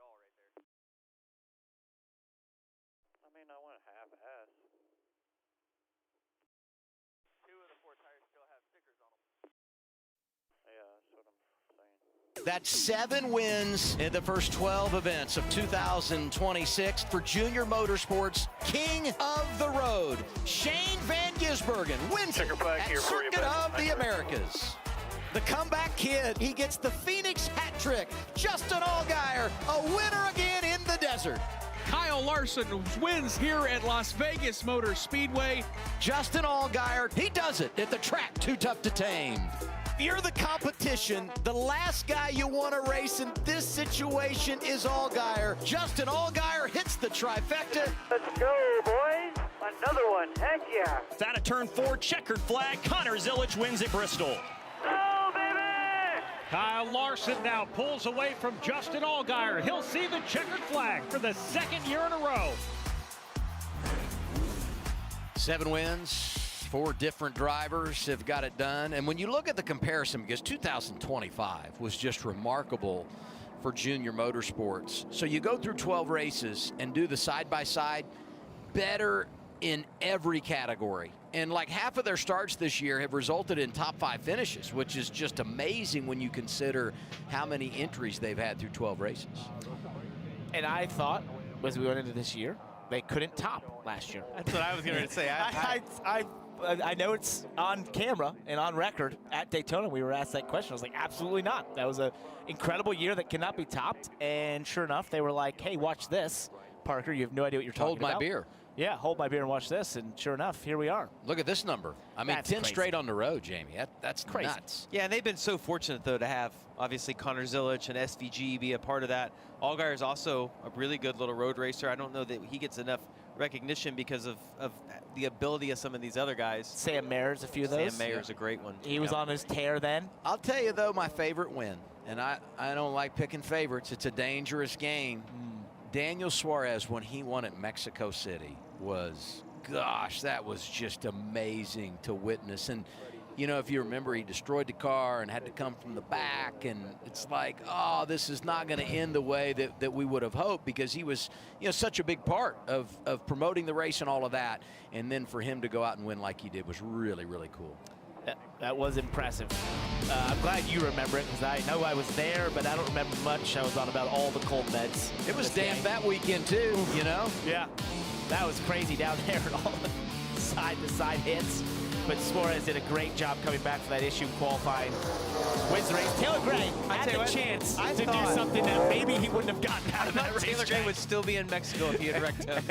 All right there. I mean, I went half-ass. 2 of the 4 tires still have stickers on them. Yeah, that's what I'm saying. That's 7 wins in the first 12 events of 2026 for Junior Motorsports King of the Road. Shane Van Gisbergen wins it at Circuit of the Americas. The comeback kid, he gets the Phoenix hat trick. Justin Allgaier, a winner again in the desert. Kyle Larson wins here at Las Vegas Motor Speedway. Justin Allgaier, he does it at the track too tough to tame. If you're the competition, the last guy you want to race in this situation is Allgaier. Justin Allgaier hits the trifecta. Let's go, boys. Another one. Heck yeah. It's out of turn 4, checkered flag. Connor Zilic wins at Bristol. Go, baby! Kyle Larson now pulls away from Justin Allgaier. He'll see the checkered flag for the 2nd year in a row. 7 wins, 4 different drivers have got it done. And when you look at the comparison, because 2025 was just remarkable for Junior Motorsports. So you go through 12 races and do the side-by-side, better in every category. And like half of their starts this year have resulted in top 5 finishes, which is just amazing when you consider how many entries they've had through 12 races. And I thought, as we went into this year, they couldn't top last year. That's what I was going to say. I know it's on camera and on record at Daytona. We were asked that question. I was like, absolutely not. That was an incredible year that cannot be topped. And sure enough, they were like, hey, watch this. Parker, you have no idea what you're talking about. Hold my beer. Yeah, hold my beer and watch this. And sure enough, here we are. Look at this number. I mean, That's 10 crazy. straight on the road, Jamie. That's Crazy. nuts. Yeah, and they've been so fortunate, though, to have, obviously, Connor Zilic and SVG be a part of that. Allgaier is also a really good little road racer. I don't know that he gets enough recognition because of the ability of some of these other guys. Sam Mayer's a few of those. Sam Mayer's a great one. He was on his tear then. I'll tell you, though, my favorite win, and I don't like picking favorites. It's a dangerous game. Daniel Suarez, when he won at Mexico City, was, gosh, that was just amazing to witness. And you know, if you remember, he destroyed the car and had to come from the back, and it's like, oh, this is not going to end the way that we would have hoped, because he was, you know, such a big part of promoting the race and all of that. And then for him to go out and win like he did was really, really cool. That was impressive. I'm glad you remember it, because I know I was there, but I don't remember much. I was on about all the cold beds. It was damp that weekend too, you know? Yeah, that was crazy down there and all the side-to-side hits. But Suarez did a great job coming back for that issue qualifying. Wins the race. Taylor Gray had the chance to do something that maybe he wouldn't have gotten out of that race. Taylor Gray would still be in Mexico if he had wrecked him.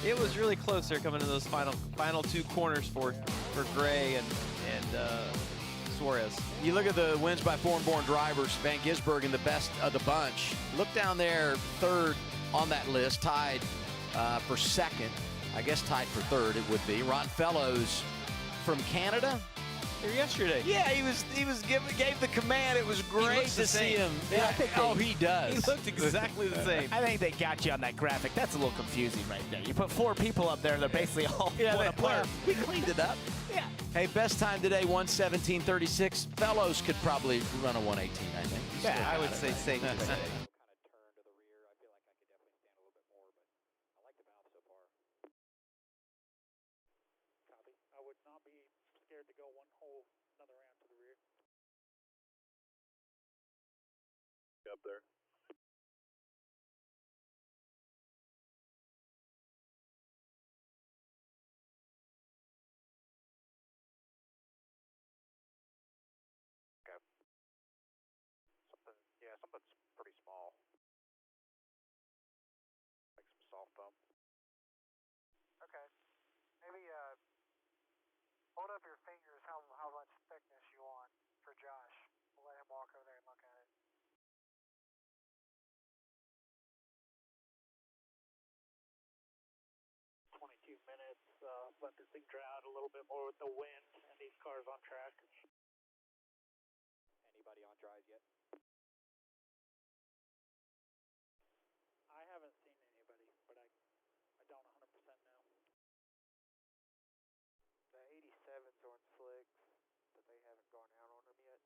It was really close there coming to those final two corners for Gray and Suarez. You look at the wins by foreign-born drivers, Van Gisbergen, the best of the bunch. Look down there, third on that list, tied for second. I guess tied for third it would be. Ron Fellows from Canada. Here yesterday. Yeah, he gave the command. It was great to see him. Yeah, he does. He looked exactly the same. I think they got you on that graphic. That's a little confusing right there. You put 4 people up there, they're basically all one apart. We cleaned it up. Yeah. Hey, best time today, 1:17:36. Fellows could probably run a 1:18, I think. Yeah, I would say safe to say. To go another round to the rear. Up there. Okay. Something's pretty small. Like some soft foam. Okay. Maybe hold up your fingers how much thickness you want for Josh. We'll let him walk over there and look at it. Minutes, let this thing dry out a little bit more with the wind and these cars on track. Anybody on dries yet? I haven't seen anybody, but I don't 100% know. The 87's on slicks, but they haven't gone out on them yet.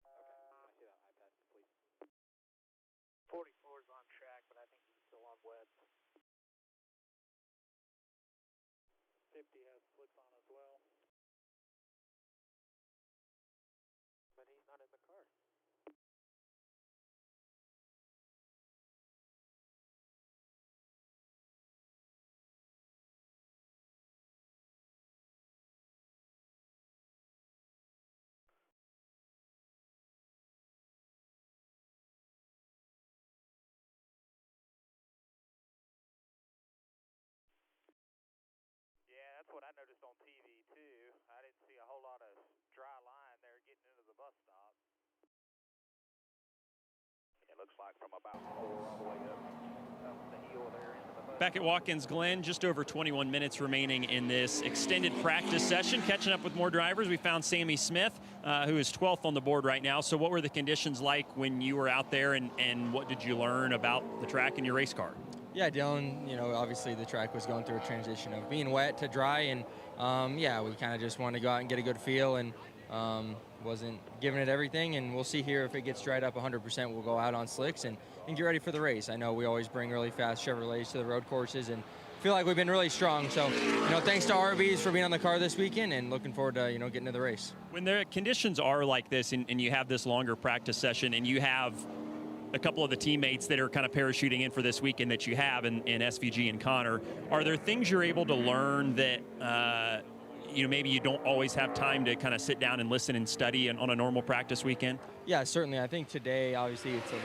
Okay, can I see that iPad, please? 44's on track, but I think he's still on wet. 50 has slicks on as well. But he's not in the car. Yeah, that's what I noticed on TV too. I didn't see a whole lot of dry line there getting into the bus stop. It looks like from about 4 all the way up the hill there into the bus. Back at Watkins Glen, just over 21 minutes remaining in this extended practice session. Catching up with more drivers, we found Sammy Smith, who is 12th on the board right now. So what were the conditions like when you were out there, and what did you learn about the track and your race car? Yeah, Dylan, you know, obviously the track was going through a transition of being wet to dry, and yeah, we kind of just wanted to go out and get a good feel, and wasn't giving it everything, and we'll see here if it gets dried up 100%, we'll go out on slicks and get ready for the race. I know we always bring really fast Chevrolets to the road courses, and feel like we've been really strong. So, you know, thanks to RVs for being on the car this weekend, and looking forward to, you know, getting to the race. When the conditions are like this, and you have this longer practice session, and you have a couple of the teammates that are kind of parachuting in for this weekend that you have in SVG and Connor, are there things you're able to learn that you know, maybe you don't always have time to kind of sit down and listen and study on a normal practice weekend? Yeah, certainly. I think today, obviously, it's a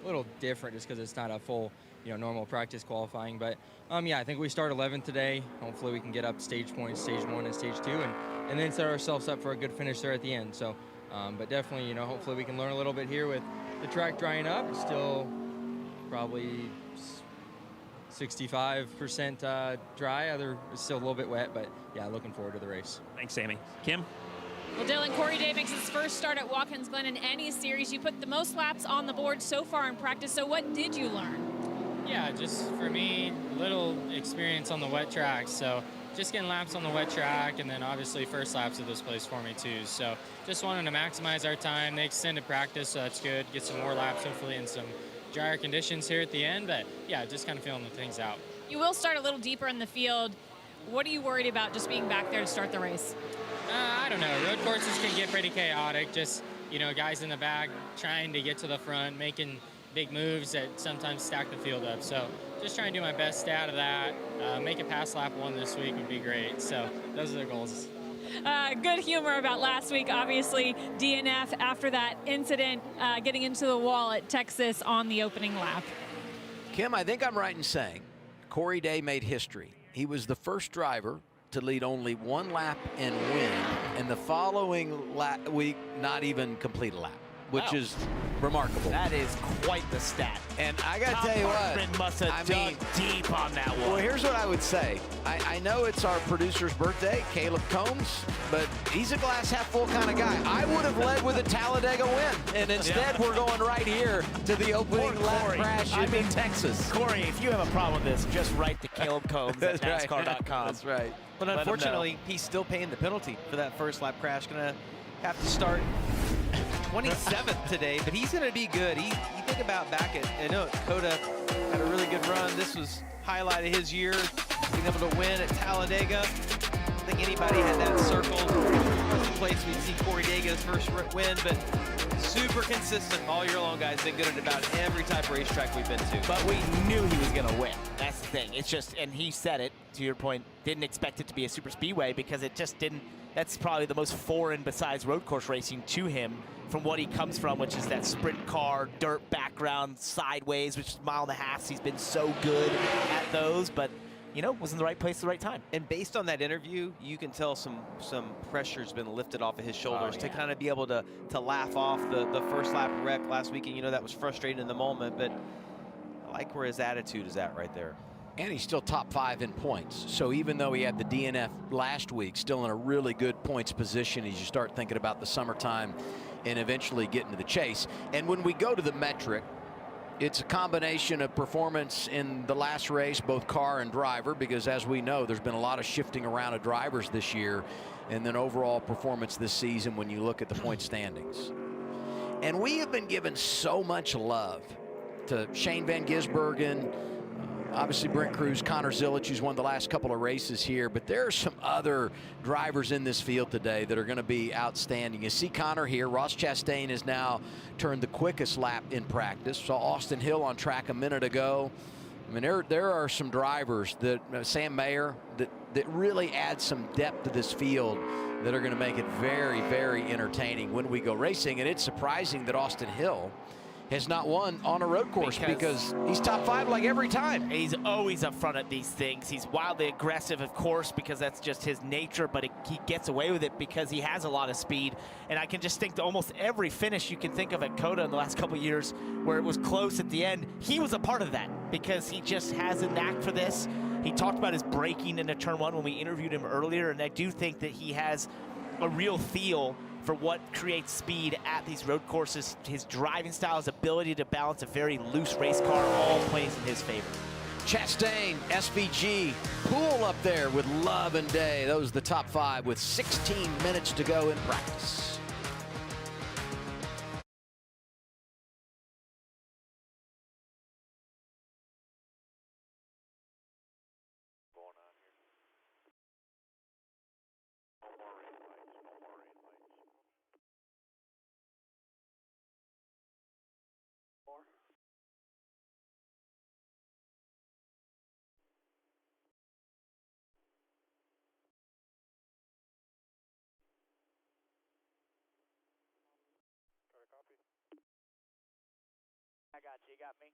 little different just because it's not a full, you know, normal practice qualifying. But yeah, I think we start 11th today. Hopefully, we can get up stage points, stage 1 and stage 2, and then set ourselves up for a good finish there at the end. So, but definitely, you know, hopefully we can learn a little bit here with the track drying up. It's still probably 65% dry. It's still a little bit wet, but yeah, looking forward to the race. Thanks, Sammy. Kim? Well, Dylan, Corey Day makes his first start at Watkins Glen in any series. You put the most laps on the board so far in practice, so what did you learn? Yeah, just for me, little experience on the wet tracks. So just getting laps on the wet track, and then obviously first laps of this place for me too. So just wanting to maximize our time. They extended practice, so that's good. Get some more laps hopefully in some drier conditions here at the end. But yeah, just kind of feeling the things out. You will start a little deeper in the field. What are you worried about just being back there to start the race? I don't know. Road courses can get pretty chaotic. Just, you know, guys in the back trying to get to the front, making big moves that sometimes stack the field up. So just trying to do my best out of that. Make it past lap 1 this week would be great. So those are the goals. Good humor about last week, obviously DNF after that incident, getting into the wall at Texas on the opening lap. Kim, I think I'm right in saying Corey Day made history. He was the first driver to lead only 1 lap and win, and the following week not even complete a lap, which is remarkable. That is quite the stat. And I got to tell you what, must have dug deep on that one. Well, here's what I would say. I know it's our producer's birthday, Caleb Combs, but he's a glass half full kind of guy. I would have led with a Talladega win, and instead we're going right here to the opening lap crash in Texas. Corey, if you have a problem with this, just write to Caleb Combs at NASCAR.com. That's right. But unfortunately, he's still paying the penalty for that first lap crash. Gonna have to start 27th today, but he's gonna be good. You think about back at, I know Coda had a really good run. This was highlighted his year, being able to win at Talladega. I don't think anybody had that circled. First place we'd see Corey Dega's first win, but super consistent all year long, guys. Been good at about every type of racetrack we've been to. But we knew he was gonna win. That's the thing. It's just, and he said it, to your point, didn't expect it to be a super speedway because it just didn't. That's probably the most foreign besides road course racing to him from what he comes from, which is that sprint car, dirt background, sideways, which is 1.5 miles. He's been so good at those, but you know, was in the right place at the right time. And based on that interview, you can tell some pressure's been lifted off of his shoulders to kind of be able to laugh off the first lap wreck last weekend. You know, that was frustrating in the moment, but I like where his attitude is at right there. And he's still top 5 in points. So even though he had the DNF last week, still in a really good points position as you start thinking about the summertime and eventually getting to the chase. And when we go to the metric, it's a combination of performance in the last race, both car and driver, because as we know, there's been a lot of shifting around of drivers this year, and then overall performance this season when you look at the point standings. And we have been given so much love to Shane Van Gisbergen, obviously Brent Cruz, Connor Zilic, who's won the last couple of races here, but there are some other drivers in this field today that are going to be outstanding. You see Connor here. Ross Chastain has now turned the quickest lap in practice. Saw Austin Hill on track a minute ago. I mean, there are some drivers that, Sam Mayer, that really add some depth to this field that are going to make it very, very entertaining when we go racing. And it's surprising that Austin Hill has not won on a road course because he's top 5 like every time. He's always up front at these things. He's wildly aggressive, of course, because that's just his nature, but he gets away with it because he has a lot of speed. And I can just think to almost every finish you can think of at Coda in the last couple of years where it was close at the end, he was a part of that because he just has a knack for this. He talked about his braking into turn 1 when we interviewed him earlier, and I do think that he has a real feel for what creates speed at these road courses. His driving style, his ability to balance a very loose race car, all plays in his favor. Chastain, SVG, Poole up there with Love and Day. Those are the top 5 with 16 minutes to go in practice. I got you. You got me?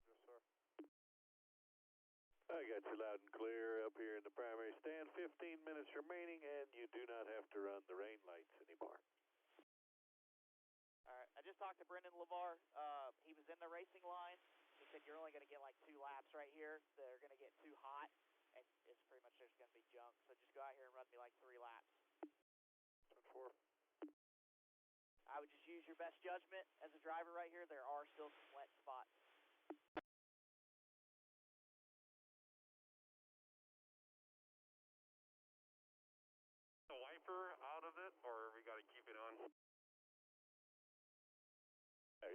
Yes, sir. I got you loud and clear up here in the primary stand. 15 minutes remaining, and you do not have to run the rain lights anymore. All right. I just talked to Brendan LeVar. He was in the racing line. He said you're only going to get like 2 laps right here. They're going to get too hot, and it's pretty much just going to be junk. So just go out here and run me like 3 laps. 4. I would just use your best judgment as a driver right here. There are still some wet spots.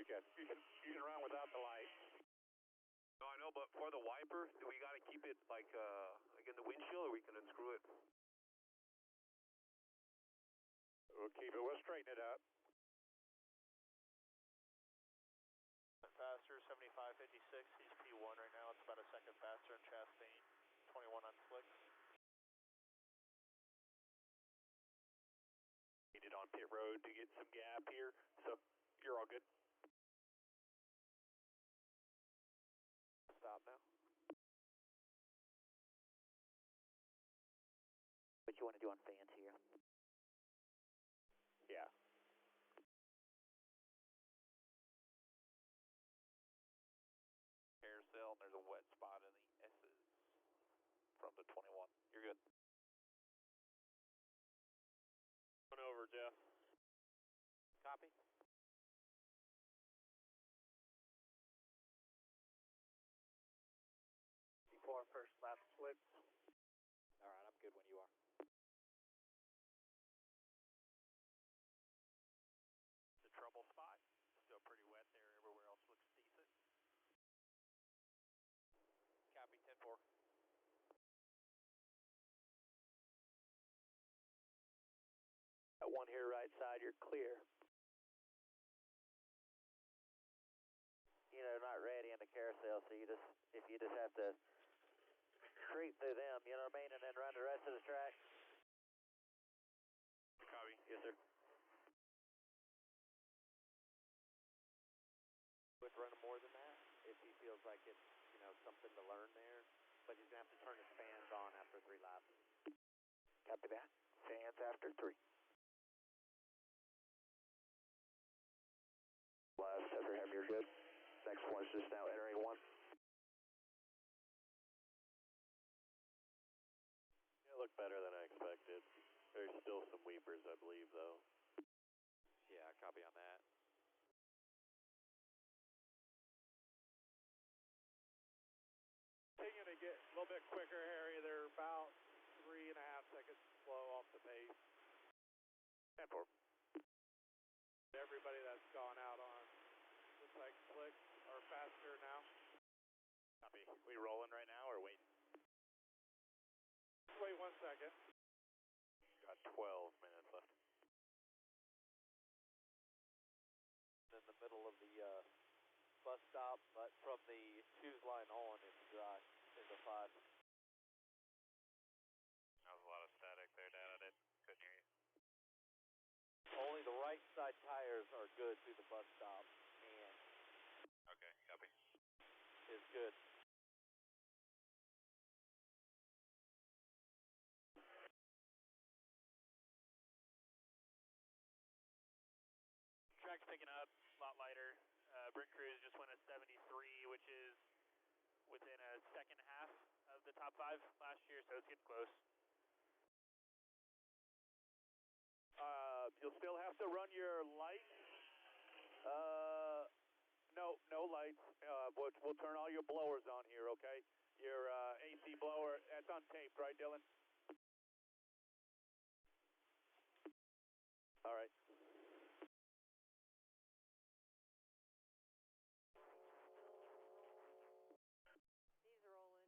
Okay, you can run without the light. No, I know, but for the wiper, do we got to keep it like in the windshield, or we can unscrew it? We'll keep it. We'll straighten it up. Faster, 7556. He's P1 right now. It's about a second faster in Chastain. 21 on slicks. Needed on pit road to get some gap here, so you're all good. Stop now. What you want to do on fans here? Yeah. Carousel, and there's a wet spot in the S's from the 21. You're good. One over, Jeff. Copy. Before first lap slips. All right, I'm good when you are. The trouble spot. Still pretty wet there. Everywhere else looks decent. Copy, 10-4. That one here, right side, you're clear. You know, not ready in the carousel, so you just have to creep through them, you know what I mean, and then run the rest of the track. Copy. Yes, sir. Would run more than that if he feels like it's, you know, something to learn there, but he's going to have to turn his fans on after 3 laps. Copy that. Fans after 3. Last, after him, you're good. Next one's just now entering 1. It looked better than I expected. There's still some weepers, I believe, though. Yeah, copy on that. Taking to get a little bit quicker, Harry. They're about 3.5 seconds slow off the pace. 10-4. Everybody that's gone out on looks like slicks are faster now. Copy. We rolling right now or waiting? Wait 1 second. Got 12 minutes left. In the middle of the bus stop, but from the choose line on, it's dry. It's a 5. That was a lot of static there, Dad. Couldn't hear you. Only the right side tires are good through the bus stop, and Okay, copy. is good. Track's picking up, a lot lighter. Brent Cruz just went a 73, which is within a second half of the top 5 last year, so it's getting close. You'll still have to run your lights. No lights. We'll turn all your blowers on here, okay? Your AC blower, that's untaped, right, Dylan? All right. He's rolling.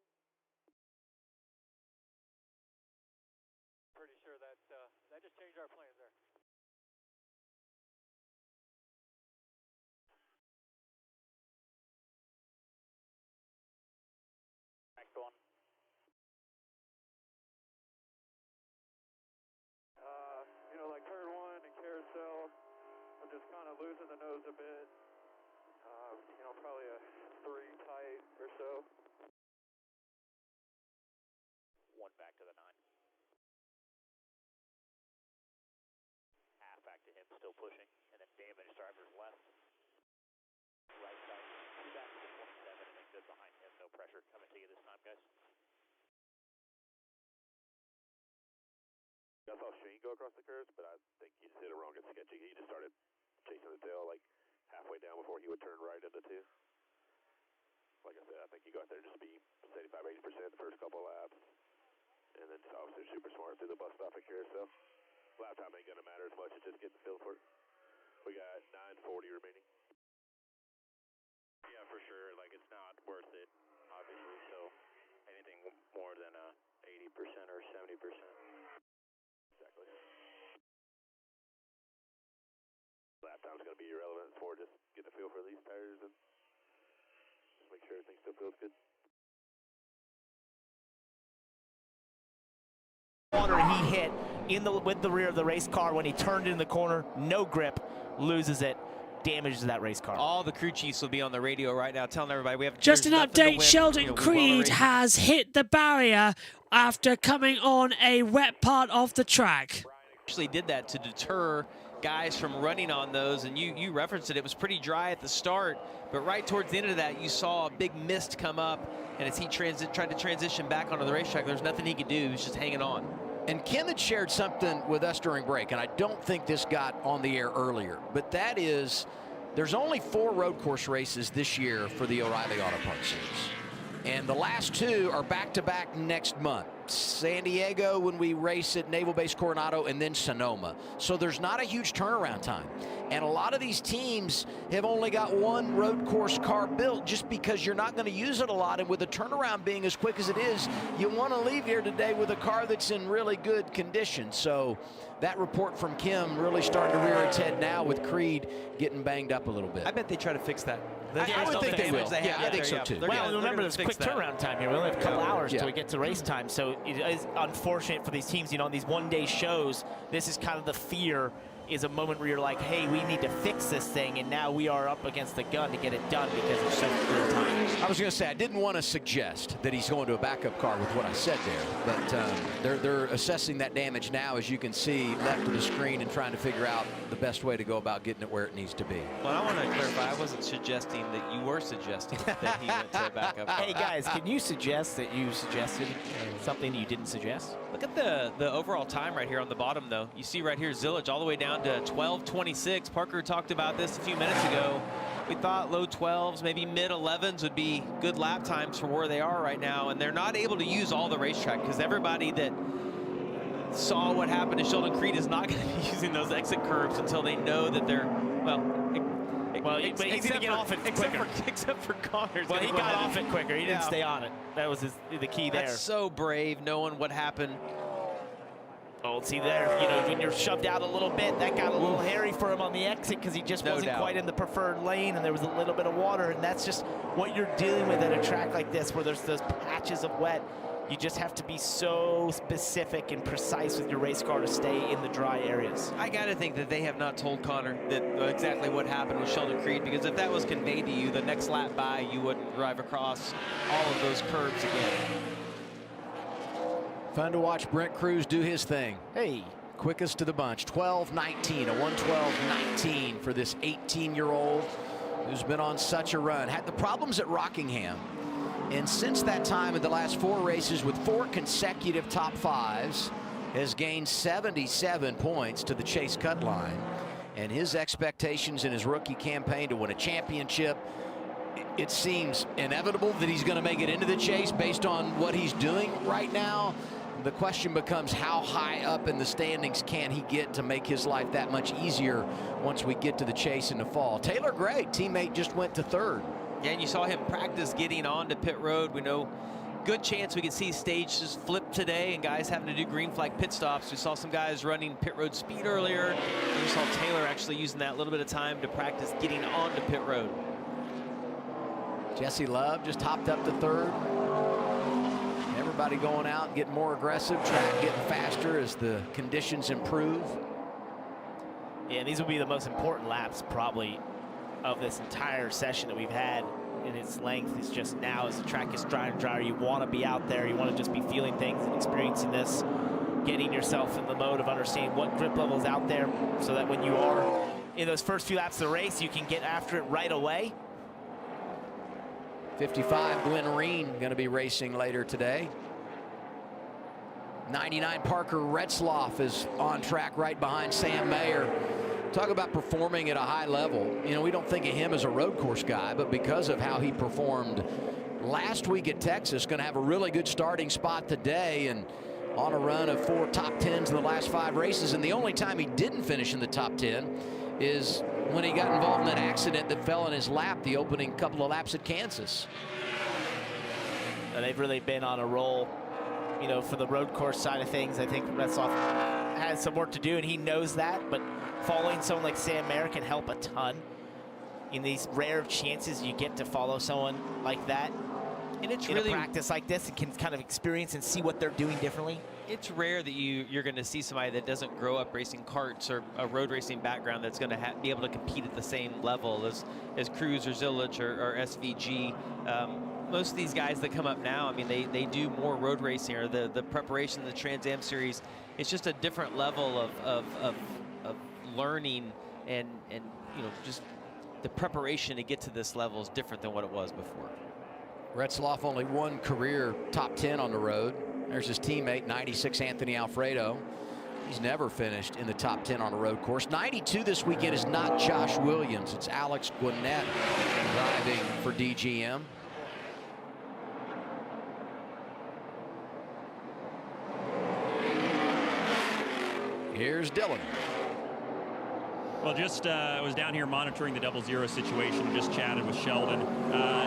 Pretty sure that just changed our plans there. Next one. You know, like turn 1 and carousel, I'm just kind of losing the nose a bit. You know, probably a 3 tight or so. 1 back to the 9. Half back to him, still pushing, and then damaged driver's left. Right side, 2 back to the 27, and then good behind him. No pressure coming to you this time, guys. I saw Shane go across the curves, but I think he just hit it wrong and sketchy. He just started chasing the tail like halfway down before he would turn right into 2. Like I said, I think he got there just be 75-80% the first couple of laps. And then just obviously super smart through the bus stop at Carousel. Lap time ain't going to matter as much as just getting the feel for it. We got 9:40 remaining. going to be irrelevant. It's more just getting a feel for these tires and just make sure everything still feels good. Corner he hit with the rear of the race car when he turned in the corner, no grip, loses it, damages that race car. All the crew chiefs will be on the radio right now telling everybody we have Just an there's nothing to update, win. Sheldon You know, Creed has hit the barrier after coming on a wet part of the track. Actually did that to deter guys from running on those, and you referenced it. It was pretty dry at the start, but right towards the end of that, you saw a big mist come up, and as he tried to transition back onto the racetrack, there's nothing he could do. He was just hanging on. And Kim had shared something with us during break, and I don't think this got on the air earlier, but that is there's only 4 road course races this year for the O'Reilly Auto Parts Series. And the last 2 are back-to-back next month. San Diego when we race at Naval Base Coronado, and then Sonoma. So there's not a huge turnaround time. And a lot of these teams have only got 1 road course car built just because you're not going to use it a lot. And with the turnaround being as quick as it is, you want to leave here today with a car that's in really good condition. So that report from Kim really starting to rear its head now with Creed getting banged up a little bit. I bet they try to fix that. I would think they will. Yeah, I think so too. Well, remember, there's quick turnaround time here. We only have a couple hours Yeah. till we get to race time, so it is unfortunate for these teams. You know, on these one-day shows, this is kind of the fear, is a moment where you're like, hey, we need to fix this thing, and now we are up against the gun to get it done because it's so little time. I was going to say, I didn't want to suggest that he's going to a backup car with what I said there, but they're assessing that damage now, as you can see, left of the screen, and trying to figure out the best way to go about getting it where it needs to be. Well, I want to clarify, I wasn't suggesting that you were suggesting that he went to a backup car. Hey, guys, can you suggest that you suggested something you didn't suggest? Look at the overall time right here on the bottom, though. You see right here, Zillage all the way down to 12:26. Parker talked about this a few minutes ago. We thought low 12s, maybe mid 11s would be good lap times for where they are right now, and they're not able to use all the racetrack because everybody that saw what happened to Sheldon Creed is not going to be using those exit curves until they know that they're, but he's going to get off it quicker. Except for Connors. Well, he got off it quicker. He didn't stay on it. That was the key there. That's so brave, knowing what happened. Oh, see there, you know, when you're shoved out a little bit, that got a little hairy for him on the exit because he just wasn't quite in the preferred lane, and there was a little bit of water, and that's just what you're dealing with at a track like this where there's those patches of wet. You just have to be so specific and precise with your race car to stay in the dry areas. I got to think that they have not told Connor that exactly what happened with Sheldon Creed, because if that was conveyed to you, the next lap by, you wouldn't drive across all of those curves again. Fun to watch Brent Cruz do his thing. Hey. Quickest to the bunch, 12:19, a 1:12.19 for this 18-year-old who's been on such a run. Had the problems at Rockingham, and since that time in the last 4 races with 4 consecutive top 5s, has gained 77 points to the chase cut line. And his expectations in his rookie campaign to win a championship, it seems inevitable that he's going to make it into the chase based on what he's doing right now. The question becomes, how high up in the standings can he get to make his life that much easier once we get to the chase in the fall? Taylor Gray, teammate, just went to 3rd. Yeah, and you saw him practice getting onto pit road. We know good chance we could see stages flip today and guys having to do green flag pit stops. We saw some guys running pit road speed earlier. And we saw Taylor actually using that little bit of time to practice getting onto pit road. Jesse Love just hopped up to 3rd. Everybody going out and getting more aggressive, track getting faster as the conditions improve. Yeah, these will be the most important laps probably of this entire session that we've had in its length. Is just now as the track is dry and drier, you want to be out there, you want to just be feeling things and experiencing this, getting yourself in the mode of understanding what grip level is out there so that when you are in those first few laps of the race, you can get after it right away. 55, Glenn Reen going to be racing later today. 99, Parker Retzloff is on track right behind Sam Mayer. Talk about performing at a high level. You know, we don't think of him as a road course guy, but because of how he performed last week at Texas, going to have a really good starting spot today, and on a run of 4 top 10s in the last 5 races. And the only time he didn't finish in the top 10 is when he got involved in an accident that fell in his lap the opening couple of laps at Kansas. And they've really been on a roll, for the road course side of things. I think Retzloff has some work to do, and he knows that, but following someone like Sam Mayer can help a ton in these rare chances you get to follow someone like that. And it's in really a practice like this and can kind of experience and see what they're doing differently. It's rare that you're going to see somebody that doesn't grow up racing karts or a road racing background that's going to be able to compete at the same level as Cruz or Zilich or SVG. Most of these guys that come up now, I mean, they do more road racing, or the preparation, the Trans Am series. It's just a different level of learning and you know, just the preparation to get to this level is different than what it was before. Retzloff only one career top 10 on the road. There's his teammate, 96 Anthony Alfredo. He's never finished in the top 10 on a road course. 92 this weekend is not Josh Williams. It's Alex Gwinnett driving for DGM. Here's Dylan. Well, just was down here monitoring the 00 situation, just chatted with Sheldon.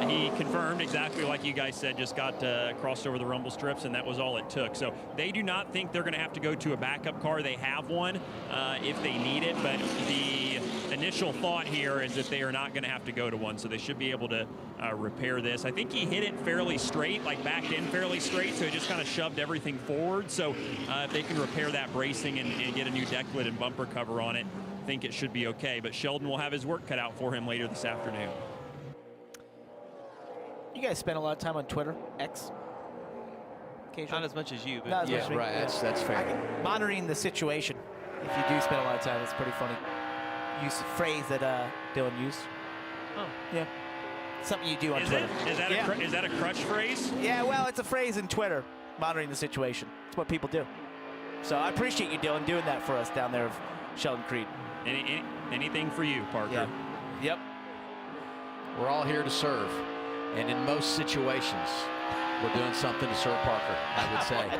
He confirmed exactly like you guys said, just got crossed over the rumble strips, and that was all it took. So they do not think they're going to have to go to a backup car. They have one if they need it, but the initial thought here is that they are not going to have to go to one, so they should be able to repair this. I think he hit it fairly straight, like backed in fairly straight, so it just kind of shoved everything forward. So if they can repair that bracing and get a new deck lid and bumper cover on it, I think it should be okay, but Sheldon will have his work cut out for him later this afternoon. You guys spend a lot of time on Twitter, X? Not as much as you, but not as much as me. Right, that's fair. Monitoring the situation. If you do spend a lot of time, it's pretty funny. Use a phrase that Dylan used. Oh, yeah. Something you do on Twitter. Is that a crutch phrase? Yeah, well, it's a phrase in Twitter, monitoring the situation. It's what people do. So I appreciate you, Dylan, doing that for us down there of Sheldon Creed. Anything for you, Parker. Yeah. Yep. We're all here to serve, and in most situations, we're doing something to serve Parker, I would say.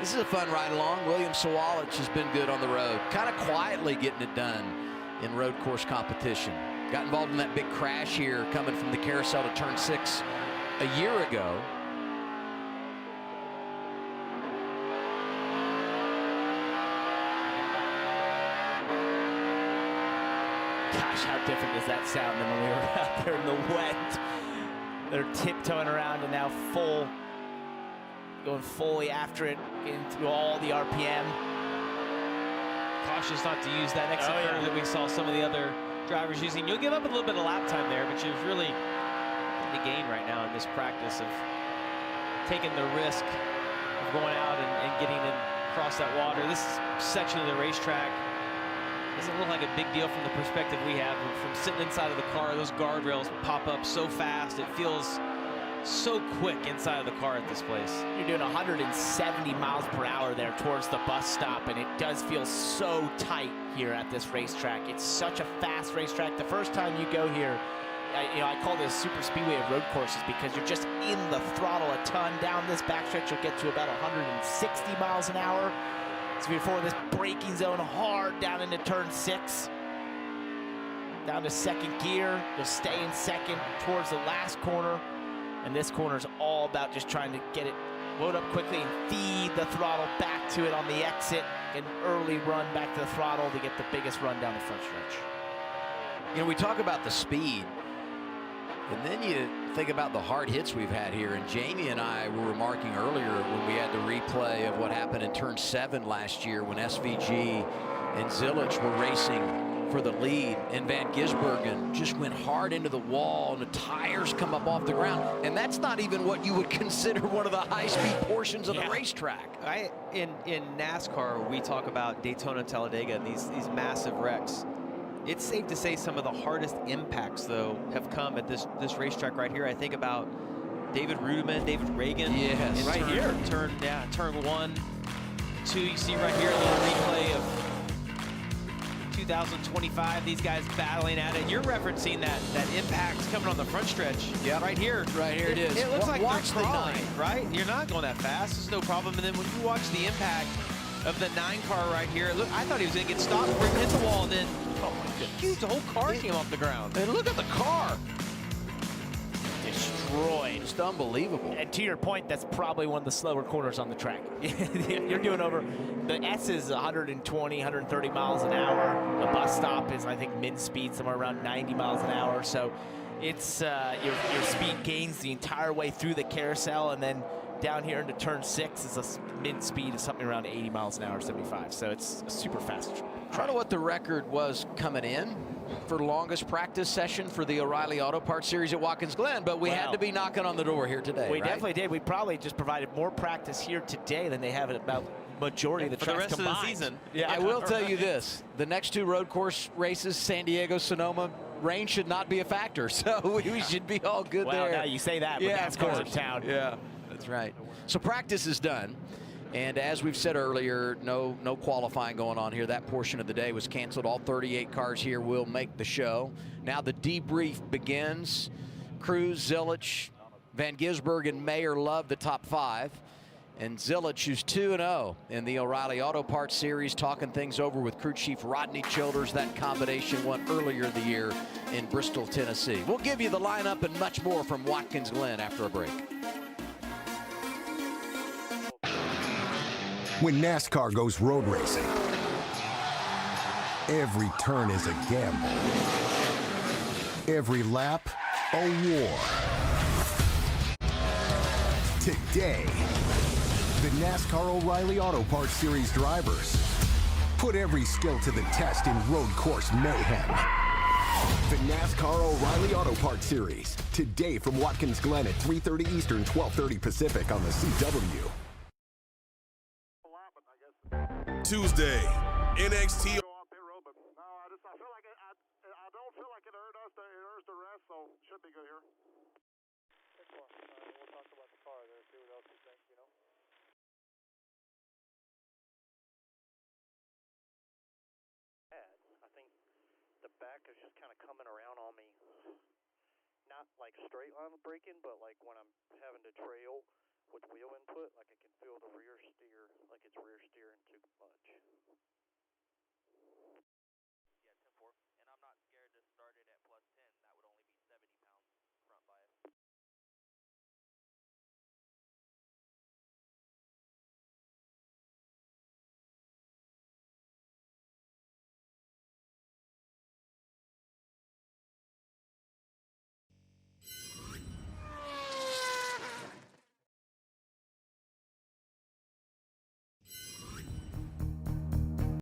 This is a fun ride along. William Sawalich has been good on the road, kind of quietly getting it done in road course competition. Got involved in that big crash here coming from the carousel to turn 6 a year ago. Gosh, how different does that sound than when we were out there in the wet? They're tiptoeing around and now going fully after it into all the RPM. Cautious not to use that exit curve that we saw some of the other drivers using. You'll give up a little bit of lap time there, but you've really the gain right now in this practice of taking the risk of going out and getting across that water. This section of the racetrack doesn't look like a big deal from the perspective we have. From sitting inside of the car, those guardrails pop up so fast. It feels so quick inside of the car at this place. You're doing 170 miles per hour there towards the bus stop, and it does feel so tight here at this racetrack. It's such a fast racetrack. The first time you go here, I call this super speedway of road courses because you're just in the throttle a ton. Down this backstretch, you'll get to about 160 miles an hour. So before this braking zone hard down into turn 6. Down to second gear, you'll stay in second towards the last corner. And this corner is all about just trying to get it load up quickly and feed the throttle back to it on the exit. An early run back to the throttle to get the biggest run down the front stretch. You know, we talk about the speed, and then you think about the hard hits we've had here. And Jamie and I were remarking earlier when we had the replay of what happened in turn 7 last year when SVG and Zilich were racing for the lead, and Van Gisbergen just went hard into the wall, and the tires come up off the ground. And that's not even what you would consider one of the high-speed portions of the racetrack. In NASCAR, we talk about Daytona and Talladega and these massive wrecks. It's safe to say some of the hardest impacts, though, have come at this racetrack right here. I think about David Rudiman, David Reagan. Yes. Right here. Turn 1, 2. You see right here a little replay of 2025, these guys battling at it. You're referencing that impact coming on the front stretch. Yeah, right here. Right here it is. It looks like watch they're the crawling, 9. right? You're not going that fast. It's no problem. And then when you watch the impact of the 9 car right here, look, I thought he was going to get stopped before he hit the wall, and then the whole car came off the ground. And look at the car. destroyed. Just unbelievable. And to your point, that's probably one of the slower corners on the track. You're doing over, the S is 120, 130 miles an hour. The bus stop is, I think, mid speed, somewhere around 90 miles an hour. So it's your speed gains the entire way through the carousel, and then down here into turn 6 is a mid speed of something around 80 miles an hour, 75. So it's a super fast track. I don't know what the record was coming in for longest practice session for the O'Reilly Auto Parts Series at Watkins Glen, but we had to be knocking on the door here today. We right? definitely did. We probably just provided more practice here today than they have at about majority of the tracks rest combined. of the season. Yeah, I will tell you this: the next 2 road course races, San Diego, Sonoma, rain should not be a factor, so we should be all good well, there. Now you say that, but yeah, NASCAR's in town. Yeah, that's right. So practice is done. And as we've said earlier, no qualifying going on here. That portion of the day was canceled. All 38 cars here will make the show. Now the debrief begins. Cruz, Zilich, Van Gisbergen, and Mayer love the top 5. And Zilich, who's 2-0 in the O'Reilly Auto Parts Series, talking things over with crew chief Rodney Childers. That combination won earlier in the year in Bristol, Tennessee. We'll give you the lineup and much more from Watkins Glen after a break. When NASCAR goes road racing, every turn is a gamble. Every lap, a war. Today, the NASCAR O'Reilly Auto Parts Series drivers put every skill to the test in road course mayhem. The NASCAR O'Reilly Auto Parts Series, today from Watkins Glen at 3:30 Eastern, 12:30 Pacific on the CW. Tuesday, NXT. I don't feel like it hurt us. It hurts the rest, so should be good here. We'll talk about the car there, see what else you think, you know. I think the back is just kind of coming around on me. Not like straight line braking, but like when I'm having to trail with wheel input, like I can